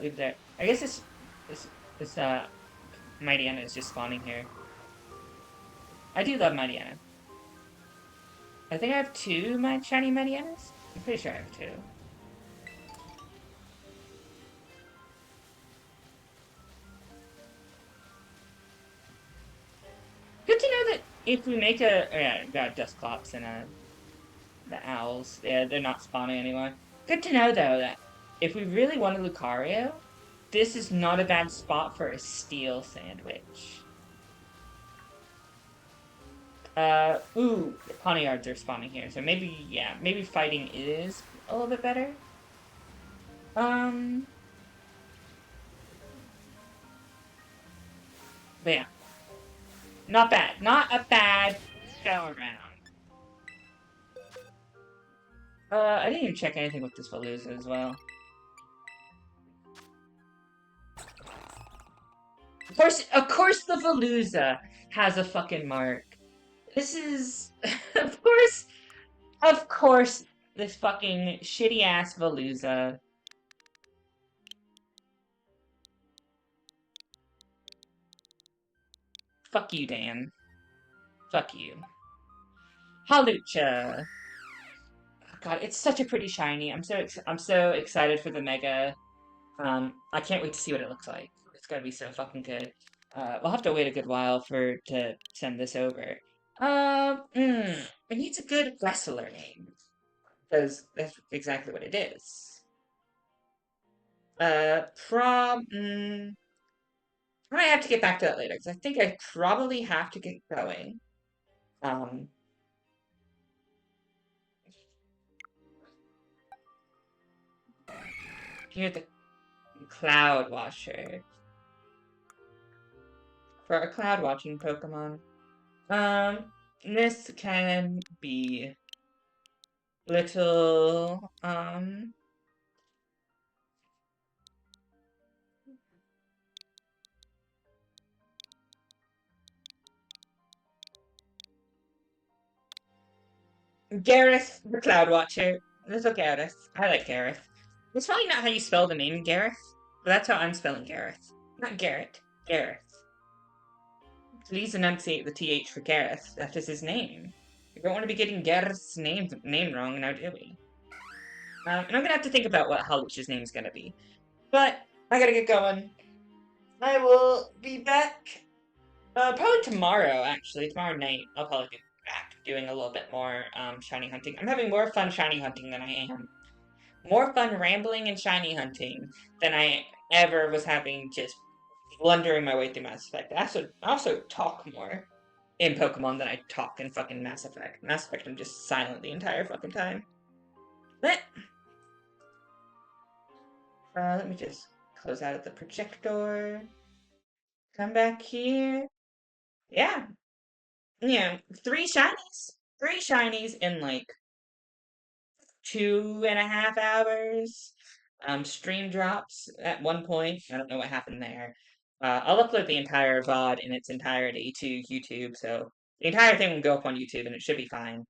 [SPEAKER 1] leave there. I guess this Mightyena is just spawning here. I do love Mightyena. I think I have 2 shiny Midienas? I'm pretty sure I have 2. Good to know that if we make yeah, got Dusclops and the Owls. Yeah, they're not spawning anymore. Good to know, though, that if we really want a Lucario, this is not a bad spot for a steel sandwich. Ooh, the Pawniards are spawning here, so maybe, yeah, maybe fighting is a little bit better. But yeah. Not bad. Not a bad go around. I didn't even check anything with this Veluza as well. Of course the Veluza has a fucking mark. This is, of course, this fucking shitty-ass Veluza. Fuck you, Dan. Fuck you. Halucha. God, it's such a pretty shiny. I'm so excited for the Mega. I can't wait to see what it looks like. It's gonna be so fucking good. We'll have to wait a good while to send this over. It needs a good wrestler name because that's exactly what it is. Prob. I might have to get back to that later because I think I probably have to get going. Um, You're the Cloud Watcher. For a Cloud Watching Pokemon. This can be little, Gareth, the Cloud Watcher. Little Gareth. I like Gareth. It's probably not how you spell the name Gareth, but that's how I'm spelling Gareth. Not Garrett. Gareth. Please enunciate the TH for Gareth. That is his name. We don't want to be getting Gareth's name wrong, now do we? And I'm gonna have to think about what Halluch's name's gonna be. But I gotta get going. I will be back probably tomorrow, actually. Tomorrow night, I'll probably be back doing a little bit more shiny hunting. I'm having more fun shiny hunting than I am. More fun rambling and shiny hunting than I ever was having just blundering my way through Mass Effect. I also talk more in Pokemon than I talk in fucking Mass Effect. Mass Effect, I'm just silent the entire fucking time. But, let me just close out of the projector. Come back here. Yeah. Yeah. Three shinies in like 2.5 hours. Stream drops at one point. I don't know what happened there. I'll upload the entire VOD in its entirety to YouTube, so the entire thing will go up on YouTube and it should be fine.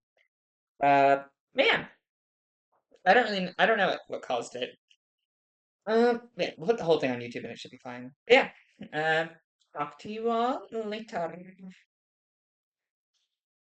[SPEAKER 1] Man, I don't know what caused it. Yeah, we'll put the whole thing on YouTube and it should be fine. But yeah, talk to you all later.